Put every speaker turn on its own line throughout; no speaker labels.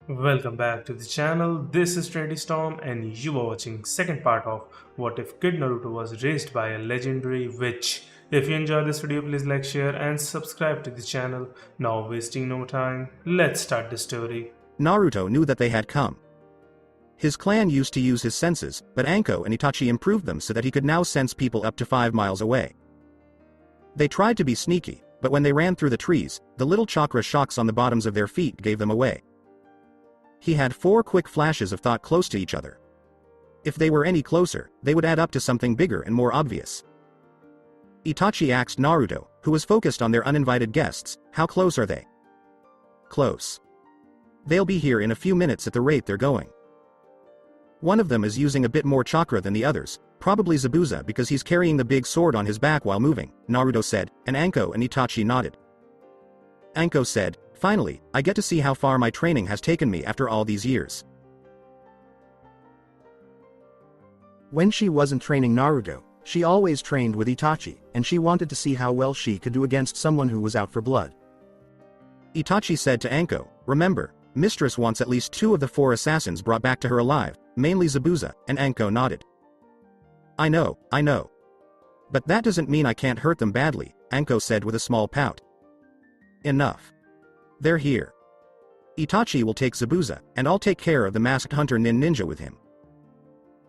Welcome back to the channel. This is Trendy Storm and you are watching second part of What If Kid Naruto was raised by a legendary witch. If you enjoyed this video, please like, share and subscribe to the channel. Now wasting no time, let's start the story.
Naruto knew that they had come. His clan used to use his senses, but Anko and Itachi improved them so that he could now sense people up to 5 miles away. They tried to be sneaky, but when they ran through the trees, the little chakra shocks on the bottoms of their feet gave them away. He had 4 quick flashes of thought close to each other. If they were any closer, they would add up to something bigger and more obvious. Itachi asked Naruto, who was focused on their uninvited guests, how close are they? Close. They'll be here in a few minutes at the rate they're going. One of them is using a bit more chakra than the others, probably Zabuza because he's carrying the big sword on his back while moving, Naruto said, and Anko and Itachi nodded. Anko said, finally, I get to see how far my training has taken me after all these years.
When she wasn't training Naruto, she always trained with Itachi, and she wanted to see how well she could do against someone who was out for blood.
Itachi said to Anko, remember, Mistress wants at least 2 of the 4 assassins brought back to her alive, mainly Zabuza, and Anko nodded. I know. But that doesn't mean I can't hurt them badly, Anko said with a small pout. Enough. They're here. Itachi will take Zabuza, and I'll take care of the masked hunter ninja with him.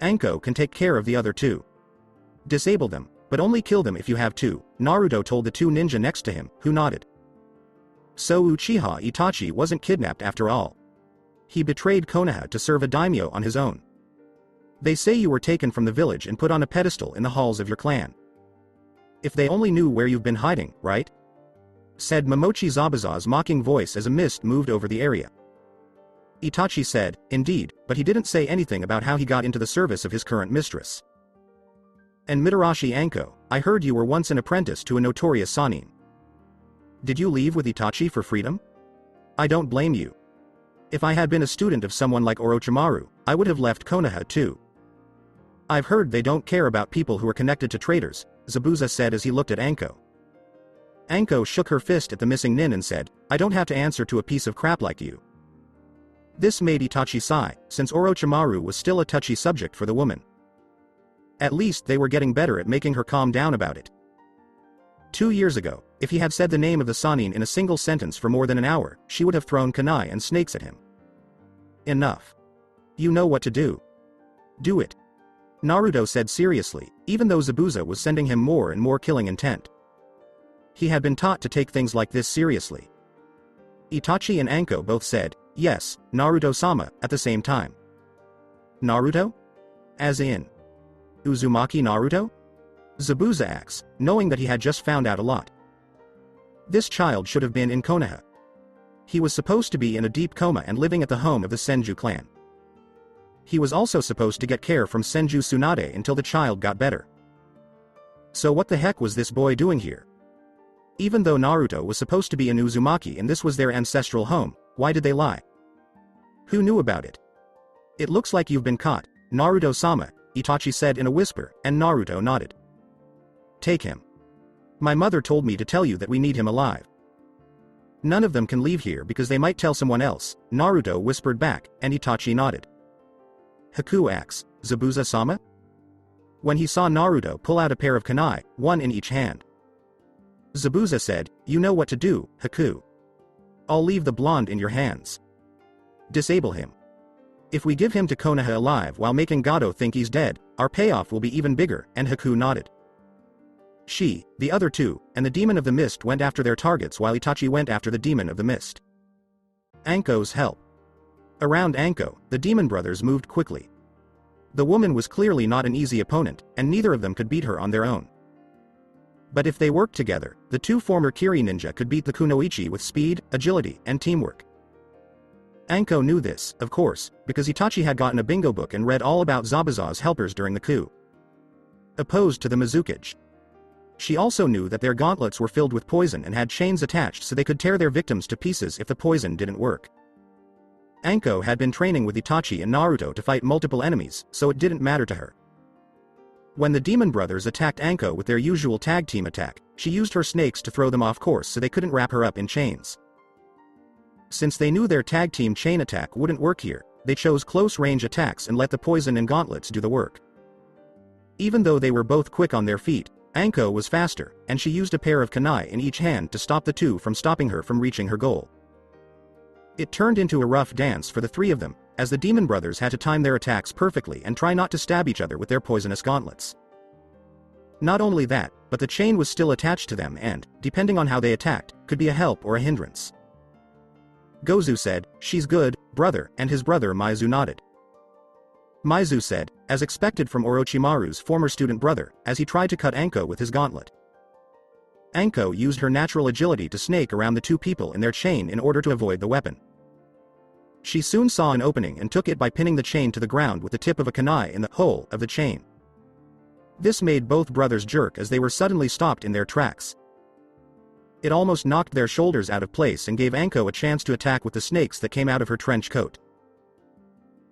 Anko can take care of the other 2. Disable them, but only kill them if you have to, Naruto told the 2 ninja next to him, who nodded. So Uchiha Itachi wasn't kidnapped after all. He betrayed Konoha to serve a daimyo on his own. They say you were taken from the village and put on a pedestal in the halls of your clan. If they only knew where you've been hiding, right? Said Momochi Zabuza's mocking voice as a mist moved over the area. Itachi said, indeed, but he didn't say anything about how he got into the service of his current mistress. And Mitarashi Anko, I heard you were once an apprentice to a notorious Sannin. Did you leave with Itachi for freedom? I don't blame you. If I had been a student of someone like Orochimaru, I would have left Konoha too. I've heard they don't care about people who are connected to traitors, Zabuza said as he looked at Anko. Anko shook her fist at the missing nin and said, I don't have to answer to a piece of crap like you. This made Itachi sigh, since Orochimaru was still a touchy subject for the woman. At least they were getting better at making her calm down about it. 2 years ago, if he had said the name of the Sannin in a single sentence for more than an hour, she would have thrown kunai and snakes at him. Enough. You know what to do. Do it. Naruto said seriously, even though Zabuza was sending him more and more killing intent. He had been taught to take things like this seriously. Itachi and Anko both said, yes, Naruto-sama, at the same time. Naruto? As in Uzumaki Naruto? Zabuza asks, knowing that he had just found out a lot. This child should have been in Konoha. He was supposed to be in a deep coma and living at the home of the Senju clan. He was also supposed to get care from Senju Tsunade until the child got better. So what the heck was this boy doing here? Even though Naruto was supposed to be in Uzumaki and this was their ancestral home, why did they lie? Who knew about it? It looks like you've been caught, Naruto-sama, Itachi said in a whisper, and Naruto nodded. Take him. My mother told me to tell you that we need him alive. None of them can leave here because they might tell someone else, Naruto whispered back, and Itachi nodded. Haku asks, Zabuza-sama? When he saw Naruto pull out a pair of kunai, 1 in each hand. Zabuza said, you know what to do, Haku. I'll leave the blonde in your hands. Disable him. If we give him to Konoha alive while making Gado think he's dead, our payoff will be even bigger, and Haku nodded. She, the other 2, and the Demon of the Mist went after their targets while Itachi went after the Demon of the Mist. Anko's help. Around Anko, the Demon brothers moved quickly. The woman was clearly not an easy opponent, and neither of them could beat her on their own. But if they worked together, the 2 former Kiri ninja could beat the Kunoichi with speed, agility, and teamwork. Anko knew this, of course, because Itachi had gotten a bingo book and read all about Zabuza's helpers during the coup. Opposed to the Mizukage. She also knew that their gauntlets were filled with poison and had chains attached so they could tear their victims to pieces if the poison didn't work. Anko had been training with Itachi and Naruto to fight multiple enemies, so it didn't matter to her. When the Demon Brothers attacked Anko with their usual tag team attack, she used her snakes to throw them off course so they couldn't wrap her up in chains. Since they knew their tag team chain attack wouldn't work here, they chose close-range attacks and let the poison and gauntlets do the work. Even though they were both quick on their feet, Anko was faster, and she used a pair of kunai in each hand to stop the two from stopping her from reaching her goal. It turned into a rough dance for the three of them, as the demon brothers had to time their attacks perfectly and try not to stab each other with their poisonous gauntlets. Not only that, but the chain was still attached to them and, depending on how they attacked, could be a help or a hindrance. Gozu said, "She's good, brother," and his brother Maizu nodded. Maizu said, as expected from Orochimaru's former student brother, as he tried to cut Anko with his gauntlet. Anko used her natural agility to snake around the two people in their chain in order to avoid the weapon. She soon saw an opening and took it by pinning the chain to the ground with the tip of a kunai in the hole of the chain. This made both brothers jerk as they were suddenly stopped in their tracks. It almost knocked their shoulders out of place and gave Anko a chance to attack with the snakes that came out of her trench coat.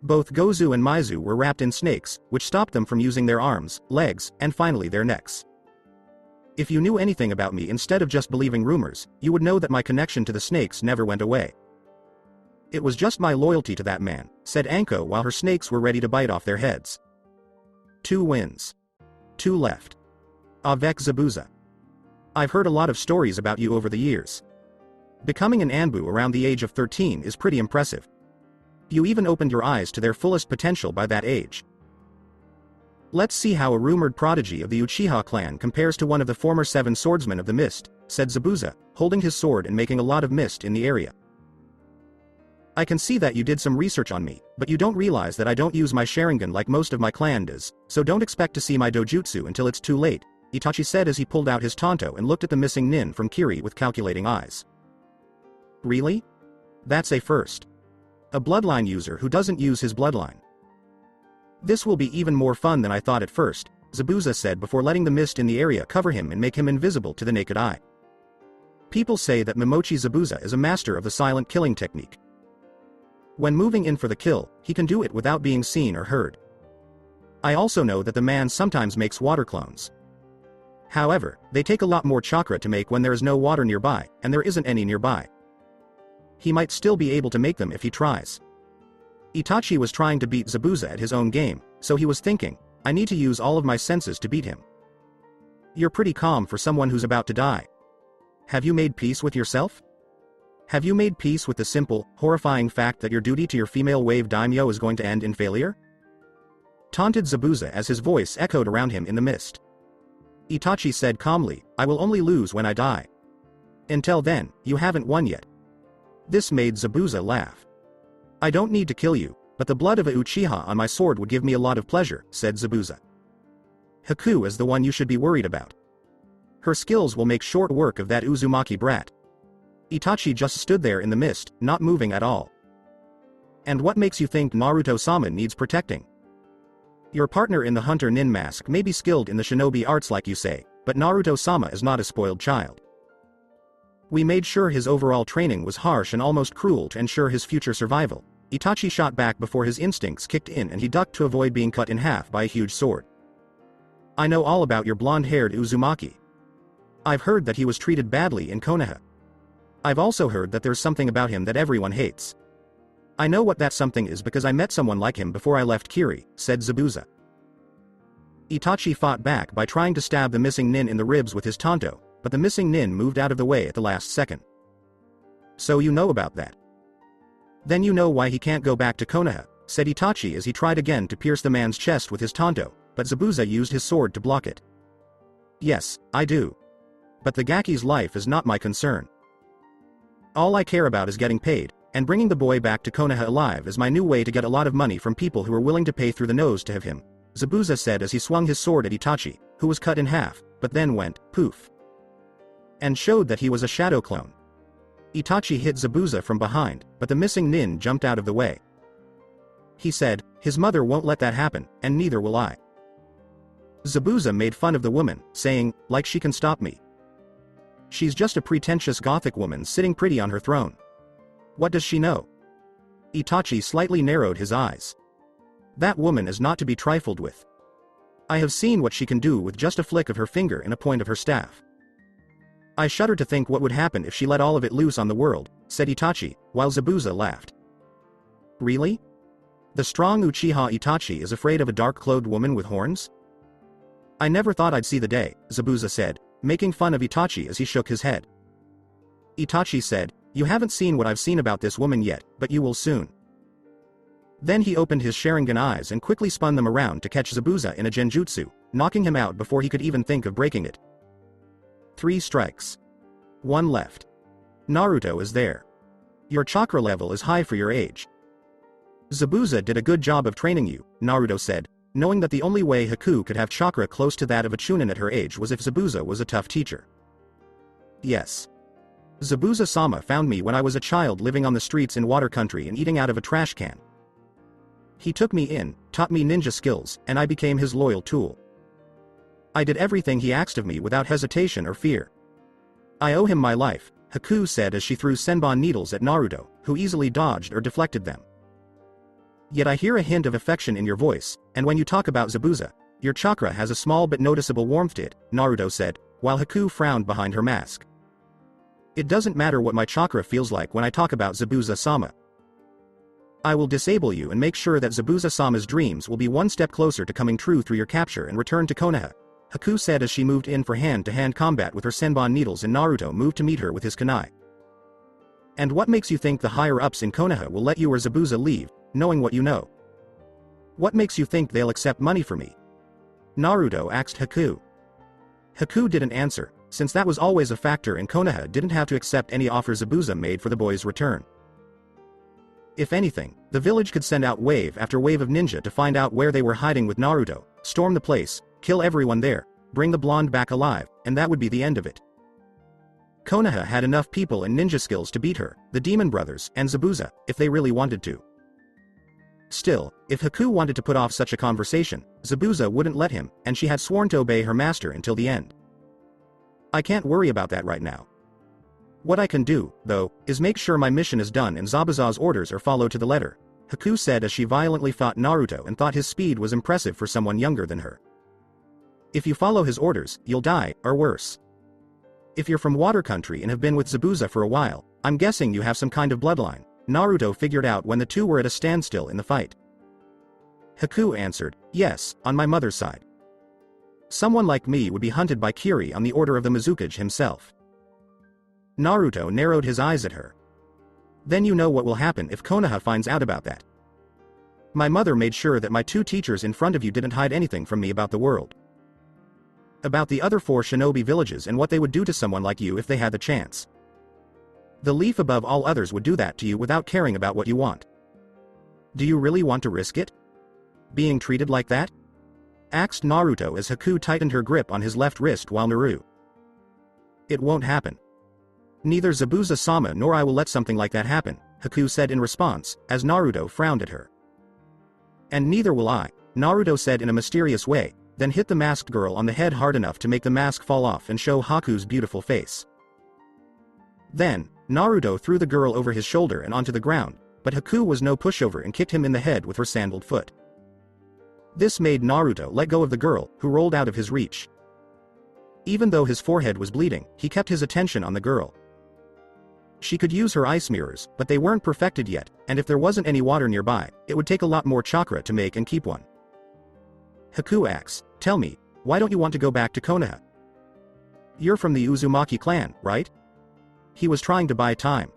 Both Gozu and Maizu were wrapped in snakes, which stopped them from using their arms, legs, and finally their necks. If you knew anything about me instead of just believing rumors, you would know that my connection to the snakes never went away. It was just my loyalty to that man, said Anko while her snakes were ready to bite off their heads. 2 wins. 2 left. Avec Zabuza. I've heard a lot of stories about you over the years. Becoming an Anbu around the age of 13 is pretty impressive. You even opened your eyes to their fullest potential by that age. Let's see how a rumored prodigy of the Uchiha clan compares to one of the former 7 swordsmen of the mist, said Zabuza, holding his sword and making a lot of mist in the area. I can see that you did some research on me, but you don't realize that I don't use my Sharingan like most of my clan does, so don't expect to see my dojutsu until it's too late, Itachi said as he pulled out his tanto and looked at the missing nin from Kiri with calculating eyes. Really? That's a first. A bloodline user who doesn't use his bloodline. This will be even more fun than I thought at first, Zabuza said before letting the mist in the area cover him and make him invisible to the naked eye. People say that Momochi Zabuza is a master of the silent killing technique. When moving in for the kill, he can do it without being seen or heard. I also know that the man sometimes makes water clones. However, they take a lot more chakra to make when there is no water nearby, and there isn't any nearby. He might still be able to make them if he tries. Itachi was trying to beat Zabuza at his own game, so he was thinking, I need to use all of my senses to beat him. You're pretty calm for someone who's about to die. Have you made peace with yourself? Have you made peace with the simple, horrifying fact that your duty to your female wave daimyo is going to end in failure? Taunted Zabuza as his voice echoed around him in the mist. Itachi said calmly, I will only lose when I die. Until then, you haven't won yet. This made Zabuza laugh. I don't need to kill you, but the blood of a Uchiha on my sword would give me a lot of pleasure, said Zabuza. Haku is the one you should be worried about. Her skills will make short work of that Uzumaki brat. Itachi just stood there in the mist, not moving at all. And what makes you think Naruto-sama needs protecting? Your partner in the Hunter Nin mask may be skilled in the shinobi arts like you say, but Naruto-sama is not a spoiled child. We made sure his overall training was harsh and almost cruel to ensure his future survival. Itachi shot back before his instincts kicked in and he ducked to avoid being cut in half by a huge sword. I know all about your blonde-haired Uzumaki. I've heard that he was treated badly in Konoha. I've also heard that there's something about him that everyone hates. I know what that something is because I met someone like him before I left Kiri, said Zabuza. Itachi fought back by trying to stab the missing nin in the ribs with his tanto, but the missing nin moved out of the way at the last second. So you know about that. Then you know why he can't go back to Konoha, said Itachi as he tried again to pierce the man's chest with his tanto, but Zabuza used his sword to block it. Yes, I do. But the Gaki's life is not my concern. All I care about is getting paid, and bringing the boy back to Konoha alive is my new way to get a lot of money from people who are willing to pay through the nose to have him, Zabuza said as he swung his sword at Itachi, who was cut in half, but then went, poof. And showed that he was a shadow clone. Itachi hit Zabuza from behind, but the missing nin jumped out of the way. He said, his mother won't let that happen, and neither will I. Zabuza made fun of the woman, saying, like she can stop me. She's just a pretentious gothic woman sitting pretty on her throne. What does she know? Itachi slightly narrowed his eyes. That woman is not to be trifled with. I have seen what she can do with just a flick of her finger and a point of her staff. I shudder to think what would happen if she let all of it loose on the world, said Itachi, while Zabuza laughed. Really? The strong Uchiha Itachi is afraid of a dark-clothed woman with horns? I never thought I'd see the day, Zabuza said, making fun of Itachi as he shook his head. Itachi said, you haven't seen what I've seen about this woman yet, but you will soon. Then he opened his Sharingan eyes and quickly spun them around to catch Zabuza in a genjutsu, knocking him out before he could even think of breaking it. 3 strikes. 1 left. Naruto is there. Your chakra level is high for your age. Zabuza did a good job of training you, Naruto said, knowing that the only way Haku could have chakra close to that of a Chunin at her age was if Zabuza was a tough teacher. Yes. Zabuza-sama found me when I was a child living on the streets in Water Country and eating out of a trash can. He took me in, taught me ninja skills, and I became his loyal tool. I did everything he asked of me without hesitation or fear. I owe him my life, Haku said as she threw senbon needles at Naruto, who easily dodged or deflected them. Yet I hear a hint of affection in your voice, and when you talk about Zabuza, your chakra has a small but noticeable warmth to it, Naruto said, while Haku frowned behind her mask. It doesn't matter what my chakra feels like when I talk about Zabuza-sama. I will disable you and make sure that Zabuza-sama's dreams will be one step closer to coming true through your capture and return to Konoha, Haku said as she moved in for hand-to-hand combat with her senbon needles and Naruto moved to meet her with his kunai. And what makes you think the higher-ups in Konoha will let you or Zabuza leave, knowing what you know? What makes you think they'll accept money for me? Naruto asked Haku. Haku didn't answer, since that was always a factor and Konoha didn't have to accept any offer Zabuza made for the boy's return. If anything, the village could send out wave after wave of ninja to find out where they were hiding with Naruto, storm the place, kill everyone there, bring the blonde back alive, and that would be the end of it. Konoha had enough people and ninja skills to beat her, the Demon Brothers, and Zabuza, if they really wanted to. Still, if Haku wanted to put off such a conversation, Zabuza wouldn't let him, and she had sworn to obey her master until the end. I can't worry about that right now. What I can do, though, is make sure my mission is done and Zabuza's orders are followed to the letter, Haku said as she violently fought Naruto and thought his speed was impressive for someone younger than her. If you follow his orders, you'll die, or worse. If you're from Water Country and have been with Zabuza for a while, I'm guessing you have some kind of bloodline, Naruto figured out when the two were at a standstill in the fight. Haku answered, yes, on my mother's side. Someone like me would be hunted by Kiri on the order of the Mizukage himself. Naruto narrowed his eyes at her. Then you know what will happen if Konoha finds out about that. My mother made sure that my 2 teachers in front of you didn't hide anything from me about the world. About the other 4 shinobi villages and what they would do to someone like you if they had the chance. The leaf above all others would do that to you without caring about what you want. Do you really want to risk it? Being treated like that? Asked Naruto as Haku tightened her grip on his left wrist while Naru. It won't happen. Neither Zabuza-sama nor I will let something like that happen, Haku said in response, as Naruto frowned at her. And neither will I, Naruto said in a mysterious way, then hit the masked girl on the head hard enough to make the mask fall off and show Haku's beautiful face. Then, Naruto threw the girl over his shoulder and onto the ground, but Haku was no pushover and kicked him in the head with her sandaled foot. This made Naruto let go of the girl, who rolled out of his reach. Even though his forehead was bleeding, he kept his attention on the girl. She could use her ice mirrors, but they weren't perfected yet, and if there wasn't any water nearby, it would take a lot more chakra to make and keep one. Haku asks, tell me, why don't you want to go back to Konoha? You're from the Uzumaki clan, right? He was trying to buy time.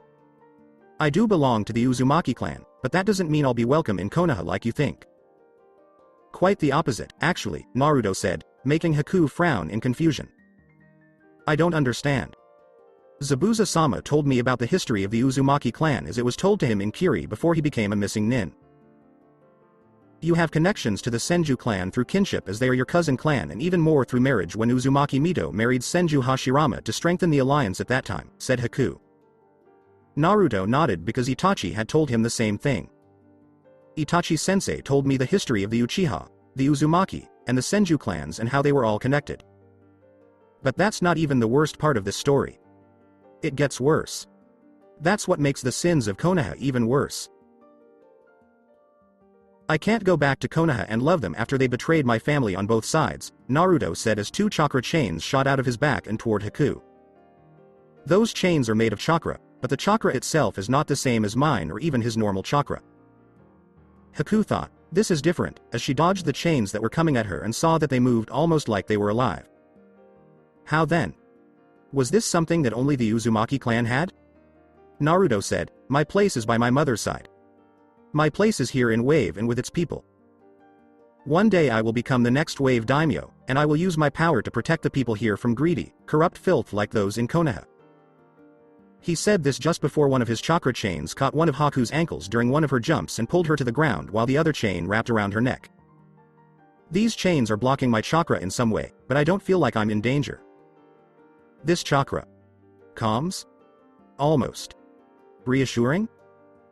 I do belong to the Uzumaki clan, but that doesn't mean I'll be welcome in Konoha like you think. Quite the opposite, actually, Naruto said, making Haku frown in confusion. I don't understand. Zabuza-sama told me about the history of the Uzumaki clan as it was told to him in Kiri before he became a missing nin. You have connections to the Senju clan through kinship as they are your cousin clan and even more through marriage when Uzumaki Mito married Senju Hashirama to strengthen the alliance at that time, said Haku. Naruto nodded because Itachi had told him the same thing. Itachi-sensei told me the history of the Uchiha, the Uzumaki, and the Senju clans and how they were all connected. But that's not even the worst part of this story. It gets worse. That's what makes the sins of Konoha even worse. I can't go back to Konoha and love them after they betrayed my family on both sides, Naruto said as 2 chakra chains shot out of his back and toward Haku. Those chains are made of chakra, but the chakra itself is not the same as mine or even his normal chakra. Haku thought, this is different, as she dodged the chains that were coming at her and saw that they moved almost like they were alive. How then? Was this something that only the Uzumaki clan had? Naruto said, my place is by my mother's side. My place is here in Wave and with its people. One day I will become the next Wave daimyo, and I will use my power to protect the people here from greedy, corrupt filth like those in Konoha. He said this just before one of his chakra chains caught one of Haku's ankles during one of her jumps and pulled her to the ground while the other chain wrapped around her neck. These chains are blocking my chakra in some way, but I don't feel like I'm in danger. This chakra. Calms? Almost. Reassuring?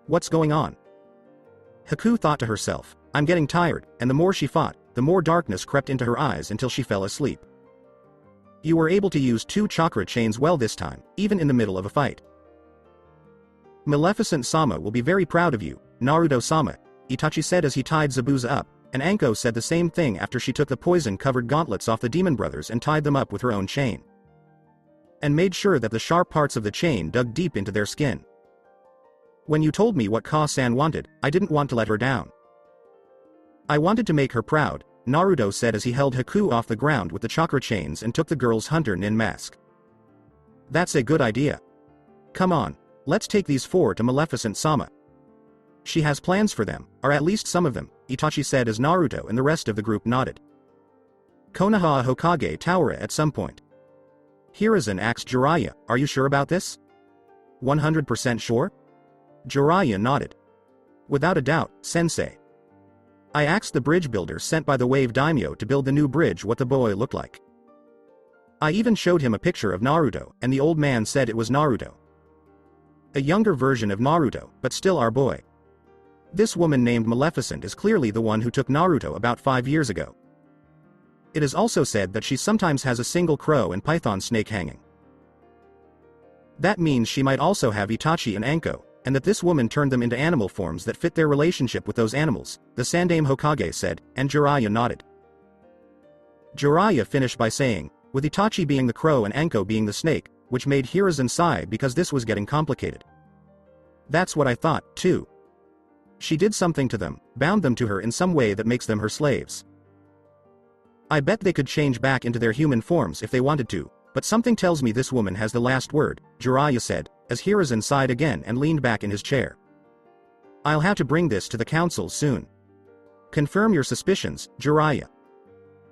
What's going on? Haku thought to herself, I'm getting tired, and the more she fought, the more darkness crept into her eyes until she fell asleep. You were able to use 2 chakra chains well this time, even in the middle of a fight. Maleficent-sama will be very proud of you, Naruto-sama, Itachi said as he tied Zabuza up, and Anko said the same thing after she took the poison-covered gauntlets off the demon brothers and tied them up with her own chain. And made sure that the sharp parts of the chain dug deep into their skin. When you told me what Ka-san wanted, I didn't want to let her down. I wanted to make her proud, Naruto said as he held Haku off the ground with the chakra chains and took the girl's hunter nin mask. That's a good idea. Come on, let's take these 4 to Maleficent-sama. She has plans for them, or at least some of them, Itachi said as Naruto and the rest of the group nodded. Konoha Hokage Tower at some point. Hiruzen asked Jiraiya, are you sure about this? 100% sure? Jiraiya nodded. Without a doubt, sensei. I asked the bridge builder sent by the Wave Daimyo to build the new bridge what the boy looked like. I even showed him a picture of Naruto, and the old man said it was Naruto. A younger version of Naruto, but still our boy. This woman named Maleficent is clearly the one who took Naruto about 5 years ago. It is also said that she sometimes has a single crow and python snake hanging. That means she might also have Itachi and Anko, and that this woman turned them into animal forms that fit their relationship with those animals, the Sandaime Hokage said, and Jiraiya nodded. Jiraiya finished by saying, with Itachi being the crow and Anko being the snake, which made Hiruzen sigh because this was getting complicated. That's what I thought, too. She did something to them, bound them to her in some way that makes them her slaves. I bet they could change back into their human forms if they wanted to, but something tells me this woman has the last word, Jiraiya said, as Hiruzen sighed again and leaned back in his chair. I'll have to bring this to the council soon. Confirm your suspicions, Jiraiya.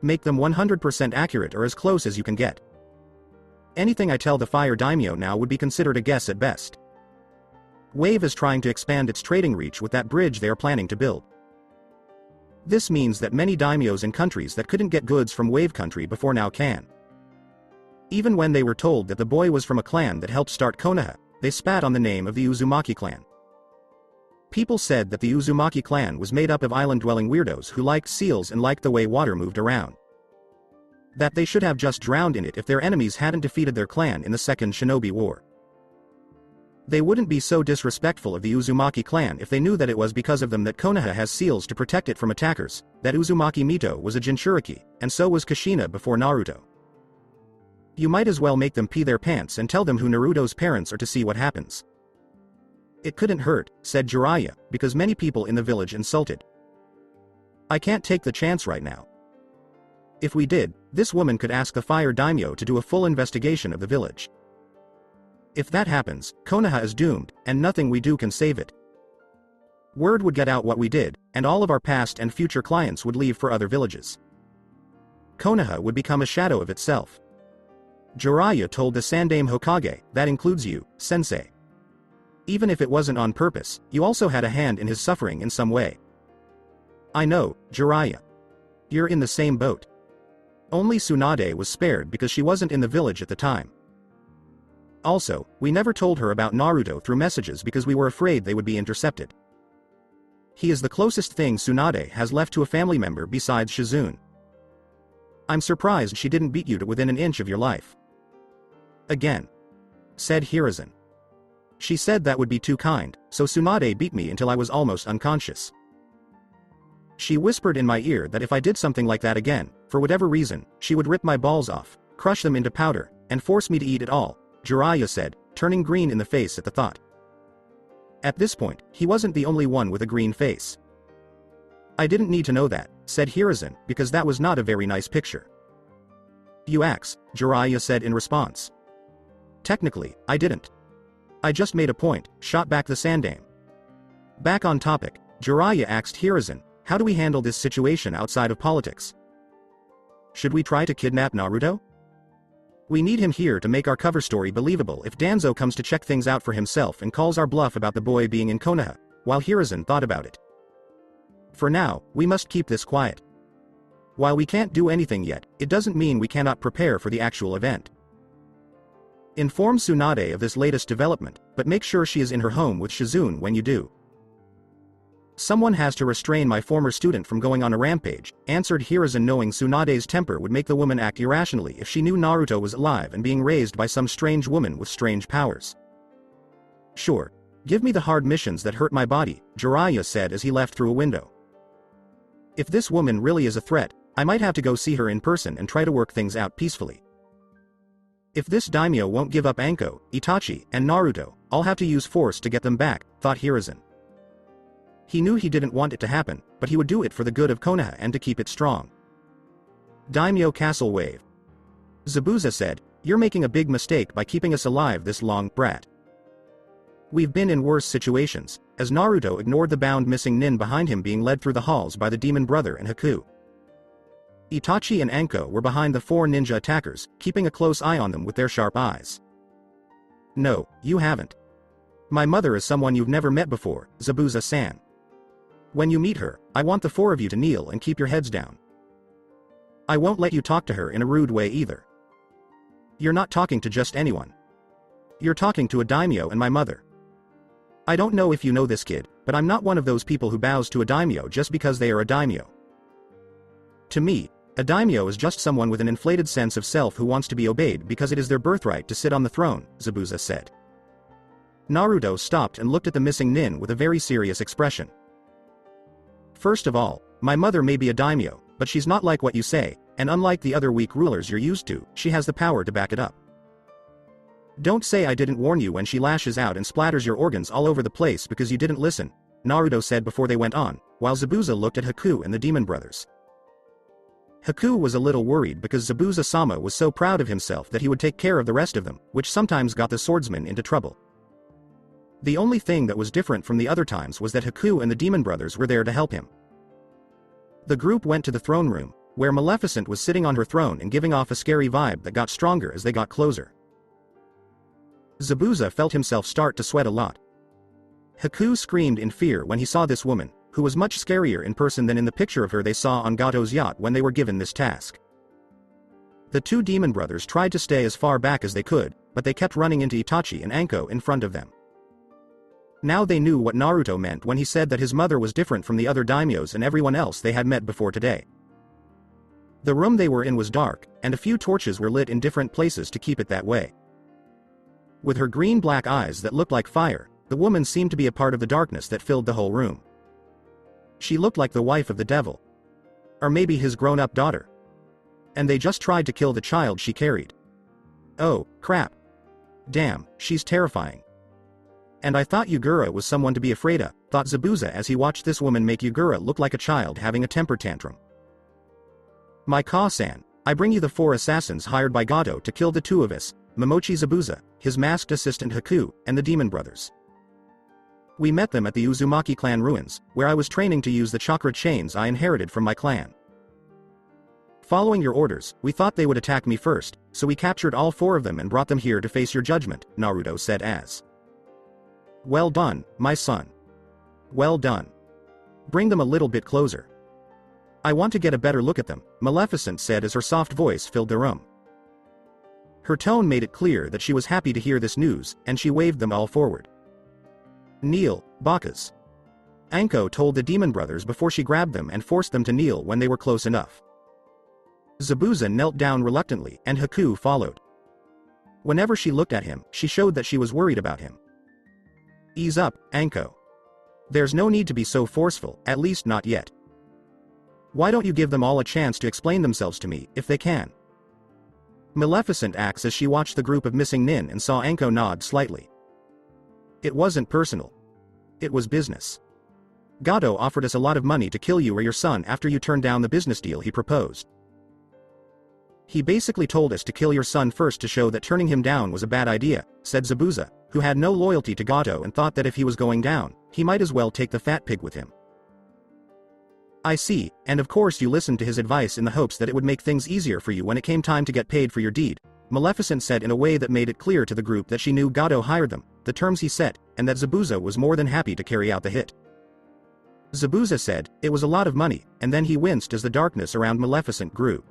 Make them 100% accurate or as close as you can get. Anything I tell the Fire Daimyo now would be considered a guess at best. Wave is trying to expand its trading reach with that bridge they are planning to build. This means that many daimyos in countries that couldn't get goods from Wave Country before now can. Even when they were told that the boy was from a clan that helped start Konoha, they spat on the name of the Uzumaki clan. People said that the Uzumaki clan was made up of island-dwelling weirdos who liked seals and liked the way water moved around. That they should have just drowned in it if their enemies hadn't defeated their clan in the Second Shinobi War. They wouldn't be so disrespectful of the Uzumaki clan if they knew that it was because of them that Konoha has seals to protect it from attackers, that Uzumaki Mito was a Jinchuriki, and so was Kushina before Naruto. You might as well make them pee their pants and tell them who Naruto's parents are to see what happens. It couldn't hurt, said Jiraiya, because many people in the village insulted. I can't take the chance right now. If we did, this woman could ask the Fire Daimyo to do a full investigation of the village. If that happens, Konoha is doomed, and nothing we do can save it. Word would get out what we did, and all of our past and future clients would leave for other villages. Konoha would become a shadow of itself. Jiraiya told the Sandaime Hokage, that includes you, sensei. Even if it wasn't on purpose, you also had a hand in his suffering in some way. I know, Jiraiya. You're in the same boat. Only Tsunade was spared because she wasn't in the village at the time. Also, we never told her about Naruto through messages because we were afraid they would be intercepted. He is the closest thing Tsunade has left to a family member besides Shizune. I'm surprised she didn't beat you to within an inch of your life. Again. Said Hiruzen. She said that would be too kind, so Tsunade beat me until I was almost unconscious. She whispered in my ear that if I did something like that again, for whatever reason, she would rip my balls off, crush them into powder, and force me to eat it all, Jiraiya said, turning green in the face at the thought. At this point, he wasn't the only one with a green face. "I didn't need to know that," said Hiruzen, because that was not a very nice picture. "You axe," Jiraiya said in response. "Technically, I didn't. I just made a point," shot back the Sandaime. Back on topic, Jiraiya asked Hiruzen, "How do we handle this situation outside of politics? Should we try to kidnap Naruto? We need him here to make our cover story believable if Danzo comes to check things out for himself and calls our bluff about the boy being in Konoha," while Hiruzen thought about it. "For now, we must keep this quiet. While we can't do anything yet, it doesn't mean we cannot prepare for the actual event. Inform Tsunade of this latest development, but make sure she is in her home with Shizune when you do." "Someone has to restrain my former student from going on a rampage," answered Hiruzen, knowing Tsunade's temper would make the woman act irrationally if she knew Naruto was alive and being raised by some strange woman with strange powers. "Sure. Give me the hard missions that hurt my body," Jiraiya said as he left through a window. "If this woman really is a threat, I might have to go see her in person and try to work things out peacefully. If this daimyo won't give up Anko, Itachi, and Naruto, I'll have to use force to get them back," thought Hiruzen. He knew he didn't want it to happen, but he would do it for the good of Konoha and to keep it strong. Daimyo Castle Wave. Zabuza said, "You're making a big mistake by keeping us alive this long, brat. We've been in worse situations," as Naruto ignored the bound missing nin behind him being led through the halls by the demon brother and Haku. Itachi and Anko were behind the 4 ninja attackers, keeping a close eye on them with their sharp eyes. "No, you haven't. My mother is someone you've never met before, Zabuza-san. When you meet her, I want the 4 of you to kneel and keep your heads down. I won't let you talk to her in a rude way either. You're not talking to just anyone. You're talking to a daimyo and my mother. I don't know if you know this, kid, but I'm not one of those people who bows to a daimyo just because they are a daimyo. To me, a daimyo is just someone with an inflated sense of self who wants to be obeyed because it is their birthright to sit on the throne," Zabuza said. Naruto stopped and looked at the missing nin with a very serious expression. "First of all, my mother may be a daimyo, but she's not like what you say, and unlike the other weak rulers you're used to, she has the power to back it up. Don't say I didn't warn you when she lashes out and splatters your organs all over the place because you didn't listen," Naruto said before they went on, while Zabuza looked at Haku and the demon brothers. Haku was a little worried because Zabuza-sama was so proud of himself that he would take care of the rest of them, which sometimes got the swordsman into trouble. The only thing that was different from the other times was that Haku and the demon brothers were there to help him. The group went to the throne room, where Maleficent was sitting on her throne and giving off a scary vibe that got stronger as they got closer. Zabuza felt himself start to sweat a lot. Haku screamed in fear when he saw this woman, who was much scarier in person than in the picture of her they saw on Gato's yacht when they were given this task. The 2 demon brothers tried to stay as far back as they could, but they kept running into Itachi and Anko in front of them. Now they knew what Naruto meant when he said that his mother was different from the other daimyos and everyone else they had met before today. The room they were in was dark, and a few torches were lit in different places to keep it that way. With her green-black eyes that looked like fire, the woman seemed to be a part of the darkness that filled the whole room. She looked like the wife of the devil. Or maybe his grown-up daughter. And they just tried to kill the child she carried. Oh, crap. Damn, she's terrifying. And I thought Yugura was someone to be afraid of, thought Zabuza as he watched this woman make Yugura look like a child having a temper tantrum. My Ka-san, I bring you the 4 assassins hired by Gato to kill the 2 of us, Momochi Zabuza, his masked assistant Haku, and the demon brothers. We met them at the Uzumaki clan ruins, where I was training to use the chakra chains I inherited from my clan. Following your orders, we thought they would attack me first, so we captured all 4 of them and brought them here to face your judgment, Naruto said as. Well done, my son. Well done. Bring them a little bit closer. I want to get a better look at them, Maleficent said as her soft voice filled the room. Her tone made it clear that she was happy to hear this news, and she waved them all forward. Kneel, Bakas. Anko told the demon brothers before she grabbed them and forced them to kneel when they were close enough. Zabuza knelt down reluctantly, and Haku followed. Whenever she looked at him, she showed that she was worried about him. Ease up, Anko. There's no need to be so forceful, at least not yet. Why don't you give them all a chance to explain themselves to me, if they can? Maleficent acts as she watched the group of missing nin and saw Anko nod slightly. It wasn't personal. It was business. Gato offered us a lot of money to kill you or your son after you turned down the business deal he proposed. He basically told us to kill your son first to show that turning him down was a bad idea, said Zabuza, who had no loyalty to Gato and thought that if he was going down, he might as well take the fat pig with him. I see, and of course you listened to his advice in the hopes that it would make things easier for you when it came time to get paid for your deed, Maleficent said in a way that made it clear to the group that she knew Gato hired them, the terms he set, and that Zabuza was more than happy to carry out the hit. Zabuza said, it was a lot of money, and then he winced as the darkness around Maleficent grew.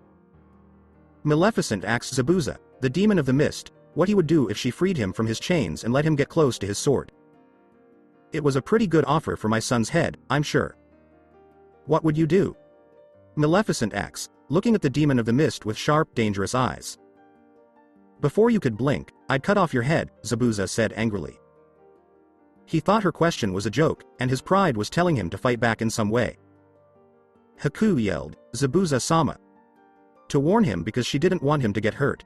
Maleficent asked Zabuza, the demon of the mist, what he would do if she freed him from his chains and let him get close to his sword. It was a pretty good offer for my son's head, I'm sure. What would you do? Maleficent asks, looking at the demon of the mist with sharp, dangerous eyes. Before you could blink, I'd cut off your head, Zabuza said angrily. He thought her question was a joke, and his pride was telling him to fight back in some way. Haku yelled, Zabuza-sama, to warn him because she didn't want him to get hurt.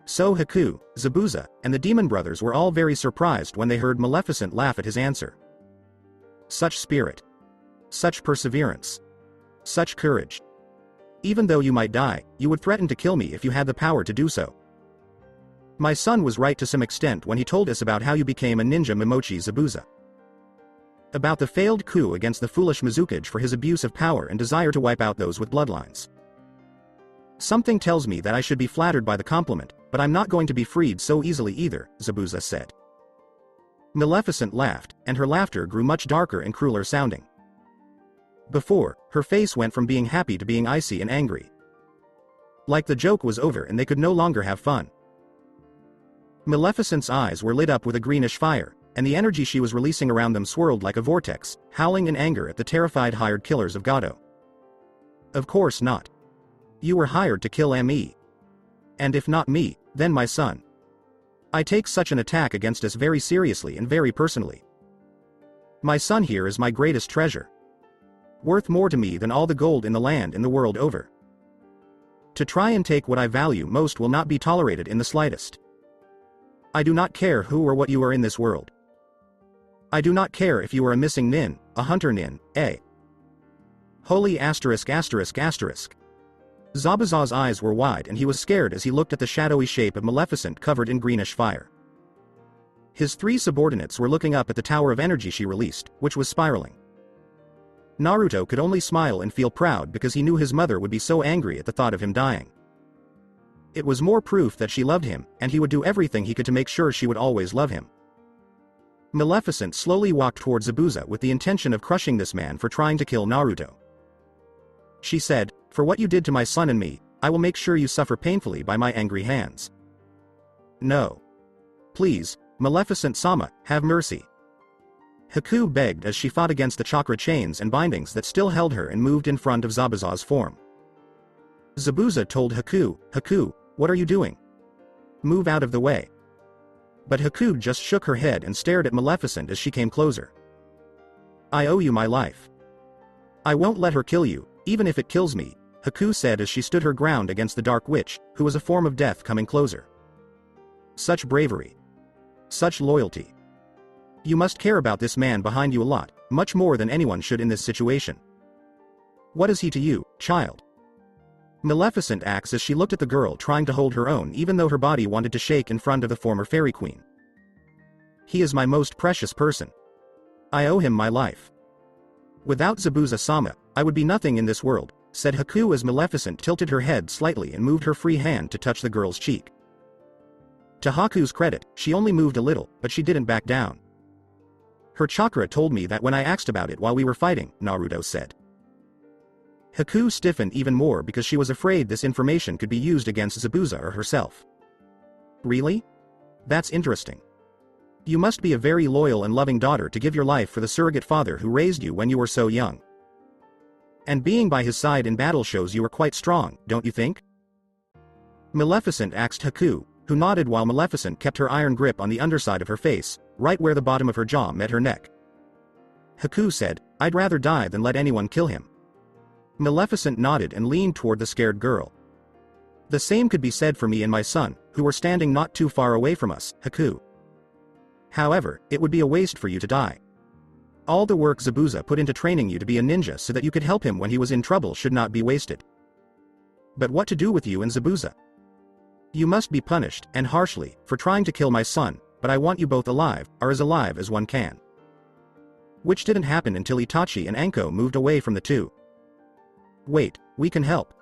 So Haku, Zabuza, and the demon brothers were all very surprised when they heard Maleficent laugh at his answer. Such spirit. Such perseverance. Such courage. Even though you might die, you would threaten to kill me if you had the power to do so. My son was right to some extent when he told us about how you became a ninja Momochi Zabuza. About the failed coup against the foolish Mizukage for his abuse of power and desire to wipe out those with bloodlines. Something tells me that I should be flattered by the compliment, but I'm not going to be freed so easily either, Zabuza said. Maleficent laughed, and her laughter grew much darker and crueler sounding. Before, her face went from being happy to being icy and angry. Like the joke was over and they could no longer have fun. Maleficent's eyes were lit up with a greenish fire, and the energy she was releasing around them swirled like a vortex, howling in anger at the terrified hired killers of Gato. Of course not. You were hired to kill me. And if not me, then my son. I take such an attack against us very seriously and very personally. My son here is my greatest treasure. Worth more to me than all the gold in the land and the world over. To try and take what I value most will not be tolerated in the slightest. I do not care who or what you are in this world. I do not care if you are a missing nin, a hunter nin, a holy asterisk asterisk asterisk. Zabuza's eyes were wide and he was scared as he looked at the shadowy shape of Maleficent covered in greenish fire. His three subordinates were looking up at the tower of energy she released, which was spiraling. Naruto could only smile and feel proud because he knew his mother would be so angry at the thought of him dying. It was more proof that she loved him, and he would do everything he could to make sure she would always love him. Maleficent slowly walked toward Zabuza with the intention of crushing this man for trying to kill Naruto. She said, for what you did to my son and me, I will make sure you suffer painfully by my angry hands. No. Please, Maleficent-sama, have mercy. Haku begged as she fought against the chakra chains and bindings that still held her and moved in front of Zabuza's form. Zabuza told Haku, Haku, what are you doing? Move out of the way. But Haku just shook her head and stared at Maleficent as she came closer. I owe you my life. I won't let her kill you, even if it kills me, Haku said as she stood her ground against the Dark Witch, who was a form of death coming closer. Such bravery. Such loyalty. You must care about this man behind you a lot, much more than anyone should in this situation. What is he to you, child? Maleficent acts as she looked at the girl trying to hold her own even though her body wanted to shake in front of the former fairy queen. He is my most precious person. I owe him my life. Without Zabuza-sama, I would be nothing in this world, said Haku as Maleficent tilted her head slightly and moved her free hand to touch the girl's cheek. To Haku's credit, she only moved a little, but she didn't back down. Her chakra told me that when I asked about it while we were fighting, Naruto said. Haku stiffened even more because she was afraid this information could be used against Zabuza or herself. Really? That's interesting. You must be a very loyal and loving daughter to give your life for the surrogate father who raised you when you were so young. And being by his side in battle shows you are quite strong, don't you think? Maleficent asked Haku, who nodded while Maleficent kept her iron grip on the underside of her face, right where the bottom of her jaw met her neck. Haku said, I'd rather die than let anyone kill him. Maleficent nodded and leaned toward the scared girl.
The same could be said for me and my son, who were standing not too far away from us, Haku. However, it would be a waste for you to die. All the work Zabuza put into training you to be a ninja so that you could help him when he was in trouble should not be wasted. But what to do with you and Zabuza? You must be punished, and harshly, for trying to kill my son, but I want you both alive, or as alive as one can. Which didn't happen until Itachi and Anko moved away from the two. Wait, we can help.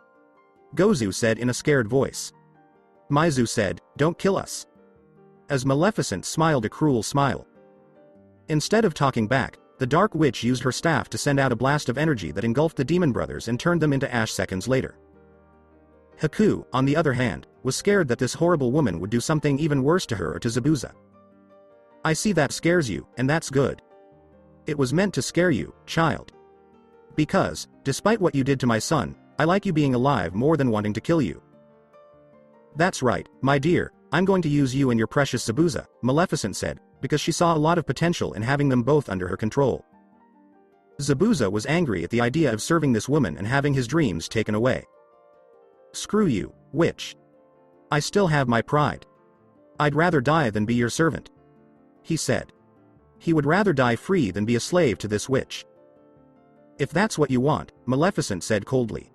Gozu said in a scared voice. Maizu said, don't kill us. As Maleficent smiled a cruel smile. Instead of talking back, the Dark Witch used her staff to send out a blast of energy that engulfed the demon brothers and turned them into ash seconds later. Haku, on the other hand, was scared that this horrible woman would do something even worse to her or to Zabuza. I see that scares you, and that's good. It was meant to scare you, child. Because, despite what you did to my son, I like you being alive more than wanting to kill you. That's right, my dear, I'm going to use you and your precious Zabuza, Maleficent said, because she saw a lot of potential in having them both under her control. Zabuza was angry at the idea of serving this woman and having his dreams taken away. Screw you, witch. I still have my pride. I'd rather die than be your servant. He said. He would rather die free than be a slave to this witch. If that's what you want, Maleficent said coldly.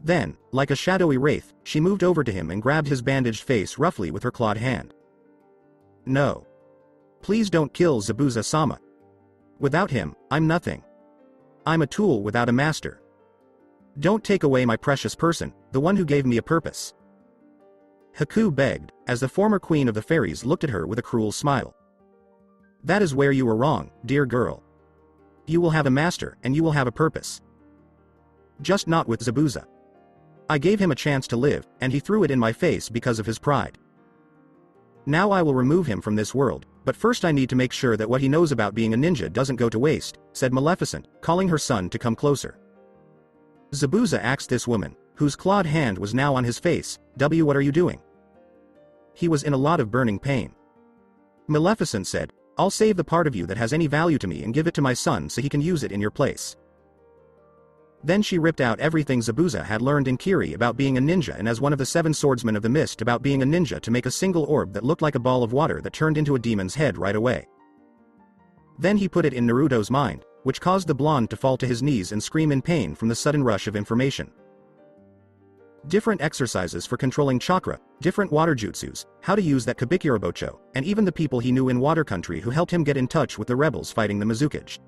Then, like a shadowy wraith, she moved over to him and grabbed his bandaged face roughly with her clawed hand. No. Please don't kill Zabuza-sama. Without him, I'm nothing. I'm a tool without a master. Don't take away my precious person, the one who gave me a purpose. Haku begged, as the former queen of the fairies looked at her with a cruel smile. That is where you were wrong, dear girl. You will have a master, and you will have a purpose. Just not with Zabuza. I gave him a chance to live, and he threw it in my face because of his pride. Now I will remove him from this world, but first I need to make sure that what he knows about being a ninja doesn't go to waste, said Maleficent, calling her son to come closer. Zabuza asked this woman, whose clawed hand was now on his face, what are you doing? He was in a lot of burning pain. Maleficent said, I'll save the part of you that has any value to me and give it to my son so he can use it in your place. Then she ripped out everything Zabuza had learned in Kiri about being a ninja and as one of the 7 swordsmen of the mist about being a ninja to make a single orb that looked like a ball of water that turned into a demon's head right away. Then he put it in Naruto's mind, which caused the blonde to fall to his knees and scream in pain from the sudden rush of information. Different exercises for controlling chakra, different water jutsus, how to use that Kabikirabocho, and even the people he knew in Water Country who helped him get in touch with the rebels fighting the Mizukage.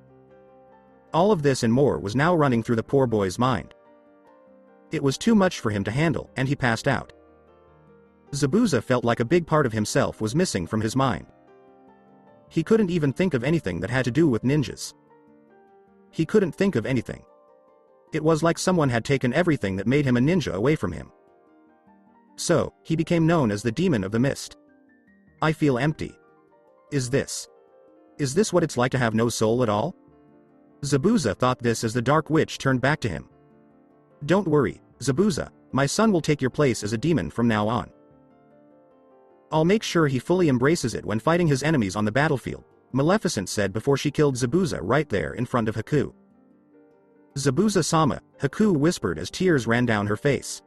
All of this and more was now running through the poor boy's mind. It was too much for him to handle, and he passed out. Zabuza felt like a big part of himself was missing from his mind. He couldn't even think of anything that had to do with ninjas. He couldn't think of anything. It was like someone had taken everything that made him a ninja away from him. So, he became known as the Demon of the Mist. I feel empty. Is this what it's like to have no soul at all? Zabuza thought this as the Dark Witch turned back to him. Don't worry, Zabuza, my son will take your place as a demon from now on. I'll make sure he fully embraces it when fighting his enemies on the battlefield, Maleficent said before she killed Zabuza right there in front of Haku. Zabuza-sama, Haku whispered as tears ran down her face.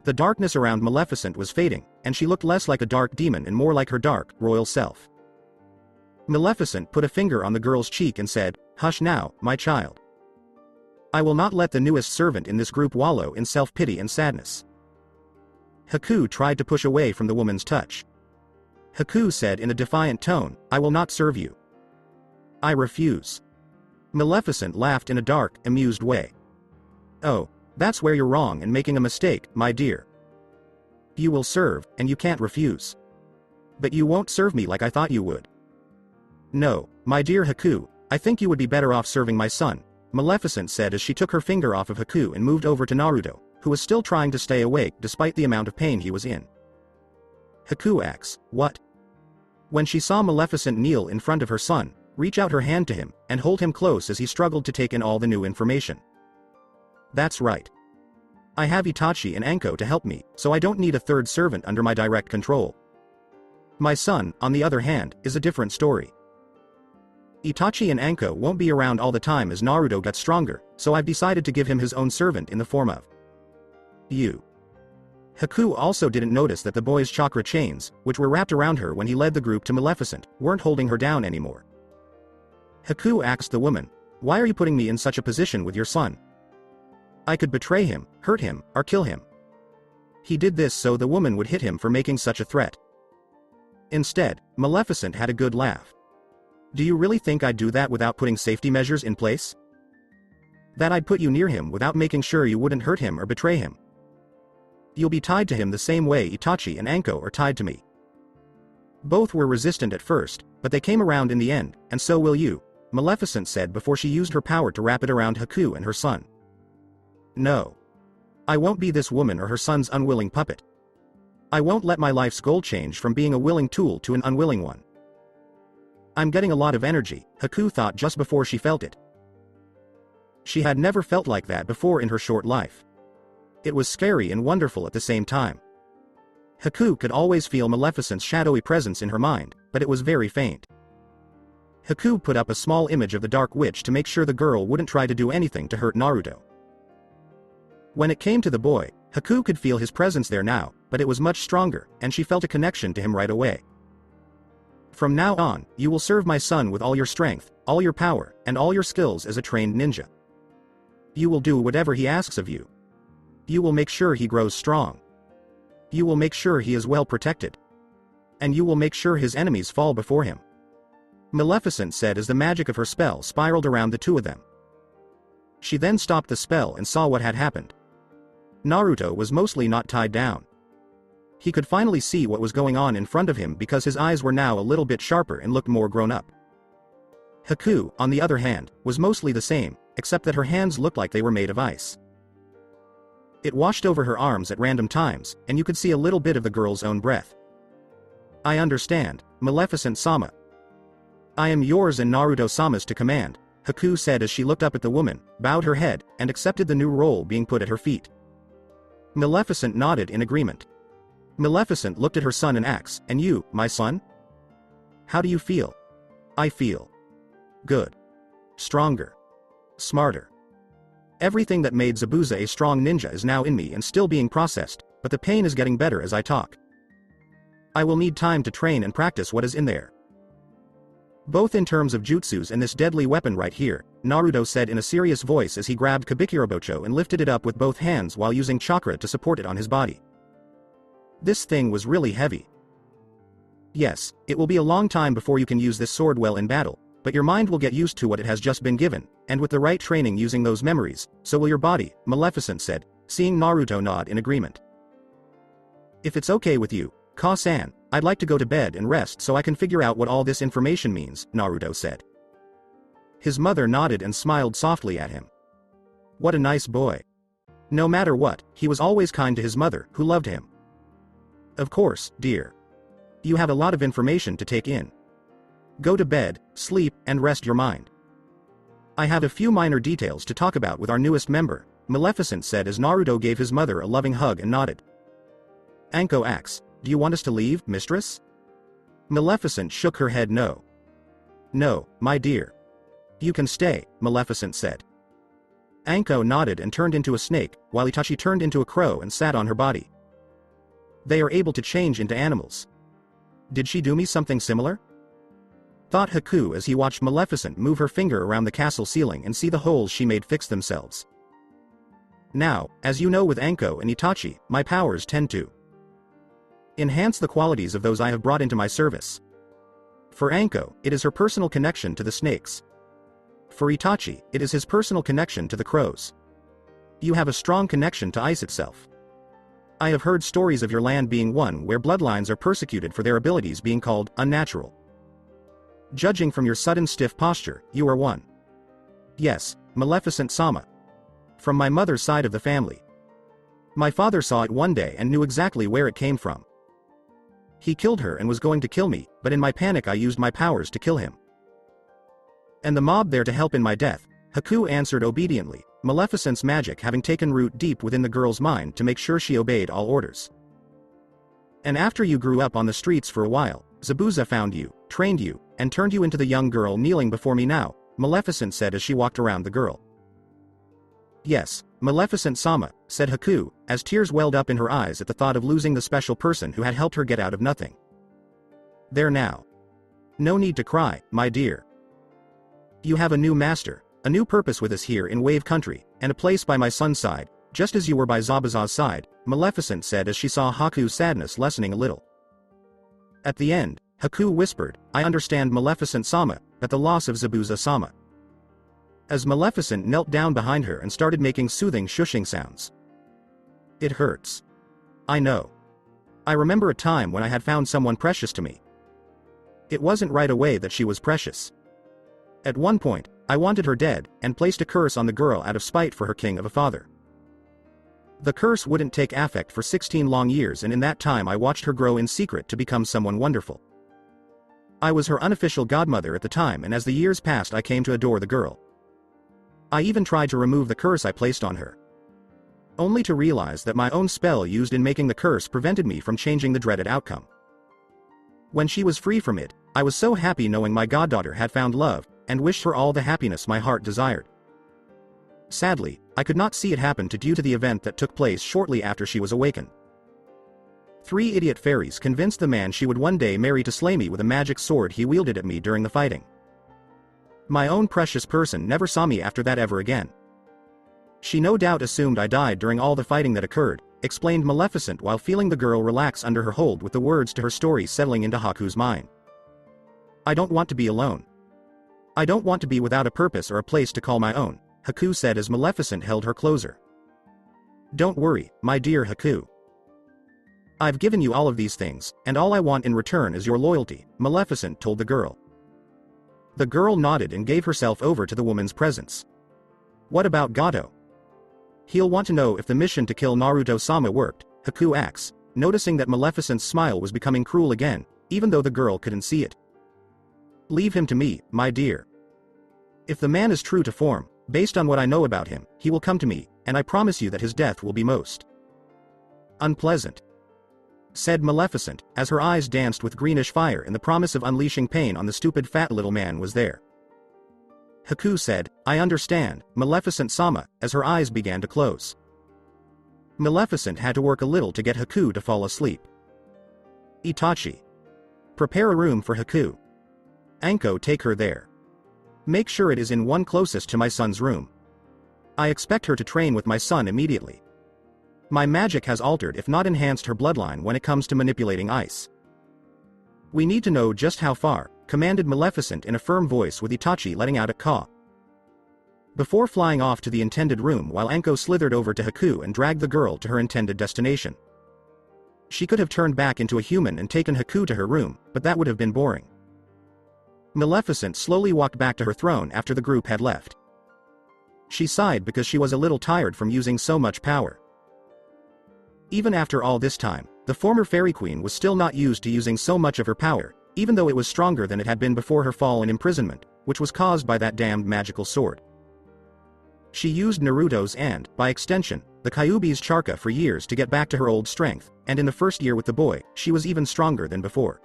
The darkness around Maleficent was fading, and she looked less like a dark demon and more like her dark, royal self. Maleficent put a finger on the girl's cheek and said, Hush now, my child. I will not let the newest servant in this group wallow in self-pity and sadness. Haku tried to push away from the woman's touch. Haku said in a defiant tone, I will not serve you. I refuse. Maleficent laughed in a dark, amused way. Oh, that's where you're wrong and making a mistake, my dear. You will serve, and you can't refuse. But you won't serve me like I thought you would. No, my dear Haku, I think you would be better off serving my son, Maleficent said as she took her finger off of Haku and moved over to Naruto, who was still trying to stay awake despite the amount of pain he was in. Haku asks, what? When she saw Maleficent kneel in front of her son, reach out her hand to him, and hold him close as he struggled to take in all the new information. That's right. I have Itachi and Anko to help me, so I don't need a third servant under my direct control. My son, on the other hand, is a different story. Itachi and Anko won't be around all the time as Naruto gets stronger, so I've decided to give him his own servant in the form of you. Haku also didn't notice that the boy's chakra chains, which were wrapped around her when he led the group to Maleficent, weren't holding her down anymore. Haku asked the woman, "Why are you putting me in such a position with your son? I could betray him, hurt him, or kill him." He did this so the woman would hit him for making such a threat. Instead, Maleficent had a good laugh. "Do you really think I'd do that without putting safety measures in place? That I'd put you near him without making sure you wouldn't hurt him or betray him? You'll be tied to him the same way Itachi and Anko are tied to me." Both were resistant at first, but they came around in the end, and so will you, Maleficent said before she used her power to wrap it around Haku and her son. "No. I won't be this woman or her son's unwilling puppet. I won't let my life's goal change from being a willing tool to an unwilling one." "I'm getting a lot of energy," Haku thought just before she felt it. She had never felt like that before in her short life. It was scary and wonderful at the same time. Haku could always feel Maleficent's shadowy presence in her mind, but it was very faint. Haku put up a small image of the Dark Witch to make sure the girl wouldn't try to do anything to hurt Naruto. When it came to the boy, Haku could feel his presence there now, but it was much stronger, and she felt a connection to him right away. "From now on, you will serve my son with all your strength, all your power, and all your skills as a trained ninja. You will do whatever he asks of you. You will make sure he grows strong. You will make sure he is well protected. And you will make sure his enemies fall before him," Maleficent said as the magic of her spell spiraled around the two of them. She then stopped the spell and saw what had happened. Naruto was mostly not tied down. He could finally see what was going on in front of him because his eyes were now a little bit sharper and looked more grown up. Haku, on the other hand, was mostly the same, except that her hands looked like they were made of ice. It washed over her arms at random times, and you could see a little bit of the girl's own breath. "I understand, Maleficent-sama. I am yours and Naruto-sama's to command," Haku said as she looked up at the woman, bowed her head, and accepted the new role being put at her feet. Maleficent nodded in agreement. Maleficent looked at her son and asked, "And you, my son? How do you feel?" "I feel good. Stronger. Smarter. Everything that made Zabuza a strong ninja is now in me and still being processed, but the pain is getting better as I talk. I will need time to train and practice what is in there. Both in terms of jutsus and this deadly weapon right here," Naruto said in a serious voice as he grabbed Kabikirabocho and lifted it up with both hands while using chakra to support it on his body. This thing was really heavy. "Yes, it will be a long time before you can use this sword well in battle, but your mind will get used to what it has just been given, and with the right training using those memories, so will your body," Maleficent said, seeing Naruto nod in agreement. "If it's okay with you, Ka-san, I'd like to go to bed and rest so I can figure out what all this information means," Naruto said. His mother nodded and smiled softly at him. What a nice boy. No matter what, he was always kind to his mother, who loved him. "Of course, dear. You have a lot of information to take in. Go to bed, sleep, and rest your mind. I have a few minor details to talk about with our newest member," Maleficent said as Naruto gave his mother a loving hug and nodded. Anko asks, "Do you want us to leave, mistress?" Maleficent shook her head no. "No, my dear. You can stay," Maleficent said. Anko nodded and turned into a snake, while Itachi turned into a crow and sat on her body. They are able to change into animals. Did she do me something similar? Thought Haku as he watched Maleficent move her finger around the castle ceiling and see the holes she made fix themselves. Now, as you know with Anko and Itachi, my powers tend to enhance the qualities of those I have brought into my service. For Anko, it is her personal connection to the snakes. For Itachi, it is his personal connection to the crows. You have a strong connection to ice itself. I have heard stories of your land being one where bloodlines are persecuted for their abilities being called unnatural. Judging from your sudden stiff posture, you are one. Yes, Maleficent-sama. From my mother's side of the family. My father saw it one day and knew exactly where it came from. He killed her and was going to kill me, but in my panic I used my powers to kill him. And the mob there to help in my death, Haku answered obediently, Maleficent's magic having taken root deep within the girl's mind to make sure she obeyed all orders. And after you grew up on the streets for a while, Zabuza found you, trained you, and turned you into the young girl kneeling before me now, Maleficent said as she walked around the girl. Yes, Maleficent-sama, said Haku, as tears welled up in her eyes at the thought of losing the special person who had helped her get out of nothing. There now. No need to cry, my dear. You have a new master, a new purpose with us here in Wave Country, and a place by my son's side, just as you were by Zabuza's side, Maleficent said as she saw Haku's sadness lessening a little. At the end, Haku whispered, I understand Maleficent-sama, at the loss of Zabuza-sama. As Maleficent knelt down behind her and started making soothing shushing sounds. It hurts. I know. I remember a time when I had found someone precious to me. It wasn't right away that she was precious. At one point, I wanted her dead, and placed a curse on the girl out of spite for her king of a father. The curse wouldn't take effect for 16 long years, and in that time I watched her grow in secret to become someone wonderful. I was her unofficial godmother at the time, and as the years passed I came to adore the girl. I even tried to remove the curse I placed on her. Only to realize that my own spell used in making the curse prevented me from changing the dreaded outcome. When she was free from it, I was so happy knowing my goddaughter had found love, and wished her all the happiness my heart desired. Sadly, I could not see it happen due to the event that took place shortly after she was awakened. 3 idiot fairies convinced the man she would one day marry to slay me with a magic sword he wielded at me during the fighting. My own precious person never saw me after that ever again. She no doubt assumed I died during all the fighting that occurred, explained Maleficent while feeling the girl relax under her hold with the words to her story settling into Haku's mind. I don't want to be alone. I don't want to be without a purpose or a place to call my own, Haku said as Maleficent held her closer. Don't worry, my dear Haku. I've given you all of these things, and all I want in return is your loyalty, Maleficent told the girl. The girl nodded and gave herself over to the woman's presence. What about Gato? He'll want to know if the mission to kill Naruto-sama worked, Haku asks, noticing that Maleficent's smile was becoming cruel again, even though the girl couldn't see it. Leave him to me, my dear. If the man is true to form, based on what I know about him, he will come to me, and I promise you that his death will be most unpleasant, said Maleficent, as her eyes danced with greenish fire and the promise of unleashing pain on the stupid fat little man was there. Haku said, I understand, Maleficent-sama, as her eyes began to close. Maleficent had to work a little to get Haku to fall asleep. Itachi. Prepare a room for Haku. Anko, take her there. Make sure it is in one closest to my son's room. I expect her to train with my son immediately. My magic has altered if not enhanced her bloodline when it comes to manipulating ice. We need to know just how far, commanded Maleficent in a firm voice with Itachi letting out a caw. Before flying off to the intended room while Anko slithered over to Haku and dragged the girl to her intended destination. She could have turned back into a human and taken Haku to her room, but that would have been boring. Maleficent slowly walked back to her throne after the group had left. She sighed because she was a little tired from using so much power. Even after all this time, the former fairy queen was still not used to using so much of her power, even though it was stronger than it had been before her fall and imprisonment, which was caused by that damned magical sword. She used Naruto's and, by extension, the Kyuubi's chakra for years to get back to her old strength, and in the first year with the boy, she was even stronger than before.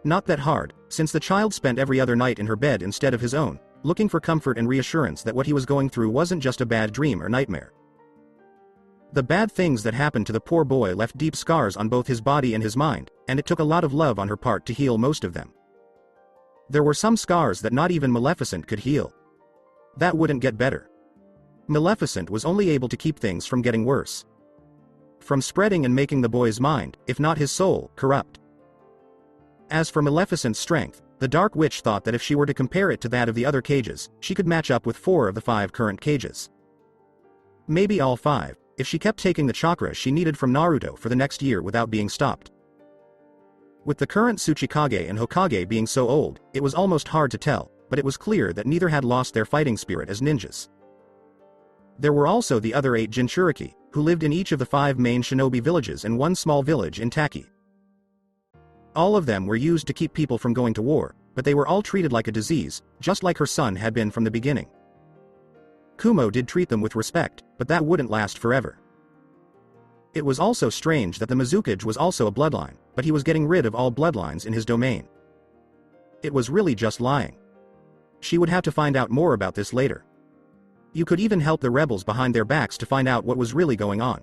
Not that hard, since the child spent every other night in her bed instead of his own, looking for comfort and reassurance that what he was going through wasn't just a bad dream or nightmare. The bad things that happened to the poor boy left deep scars on both his body and his mind, and it took a lot of love on her part to heal most of them. There were some scars that not even Maleficent could heal. That wouldn't get better. Maleficent was only able to keep things from getting worse. From spreading and making the boy's mind, if not his soul, corrupt. As for Maleficent's strength, the Dark Witch thought that if she were to compare it to that of the other cages, she could match up with 4 of the 5 current cages. Maybe all 5, if she kept taking the chakra she needed from Naruto for the next year without being stopped. With the current Tsuchikage and Hokage being so old, it was almost hard to tell, but it was clear that neither had lost their fighting spirit as ninjas. There were also the other 8 Jinchuriki, who lived in each of the 5 main shinobi villages and one small village in Taki. All of them were used to keep people from going to war, but they were all treated like a disease, just like her son had been from the beginning. Kumo did treat them with respect, but that wouldn't last forever. It was also strange that the Mizukage was also a bloodline, but he was getting rid of all bloodlines in his domain. It was really just lying. She would have to find out more about this later. You could even help the rebels behind their backs to find out what was really going on.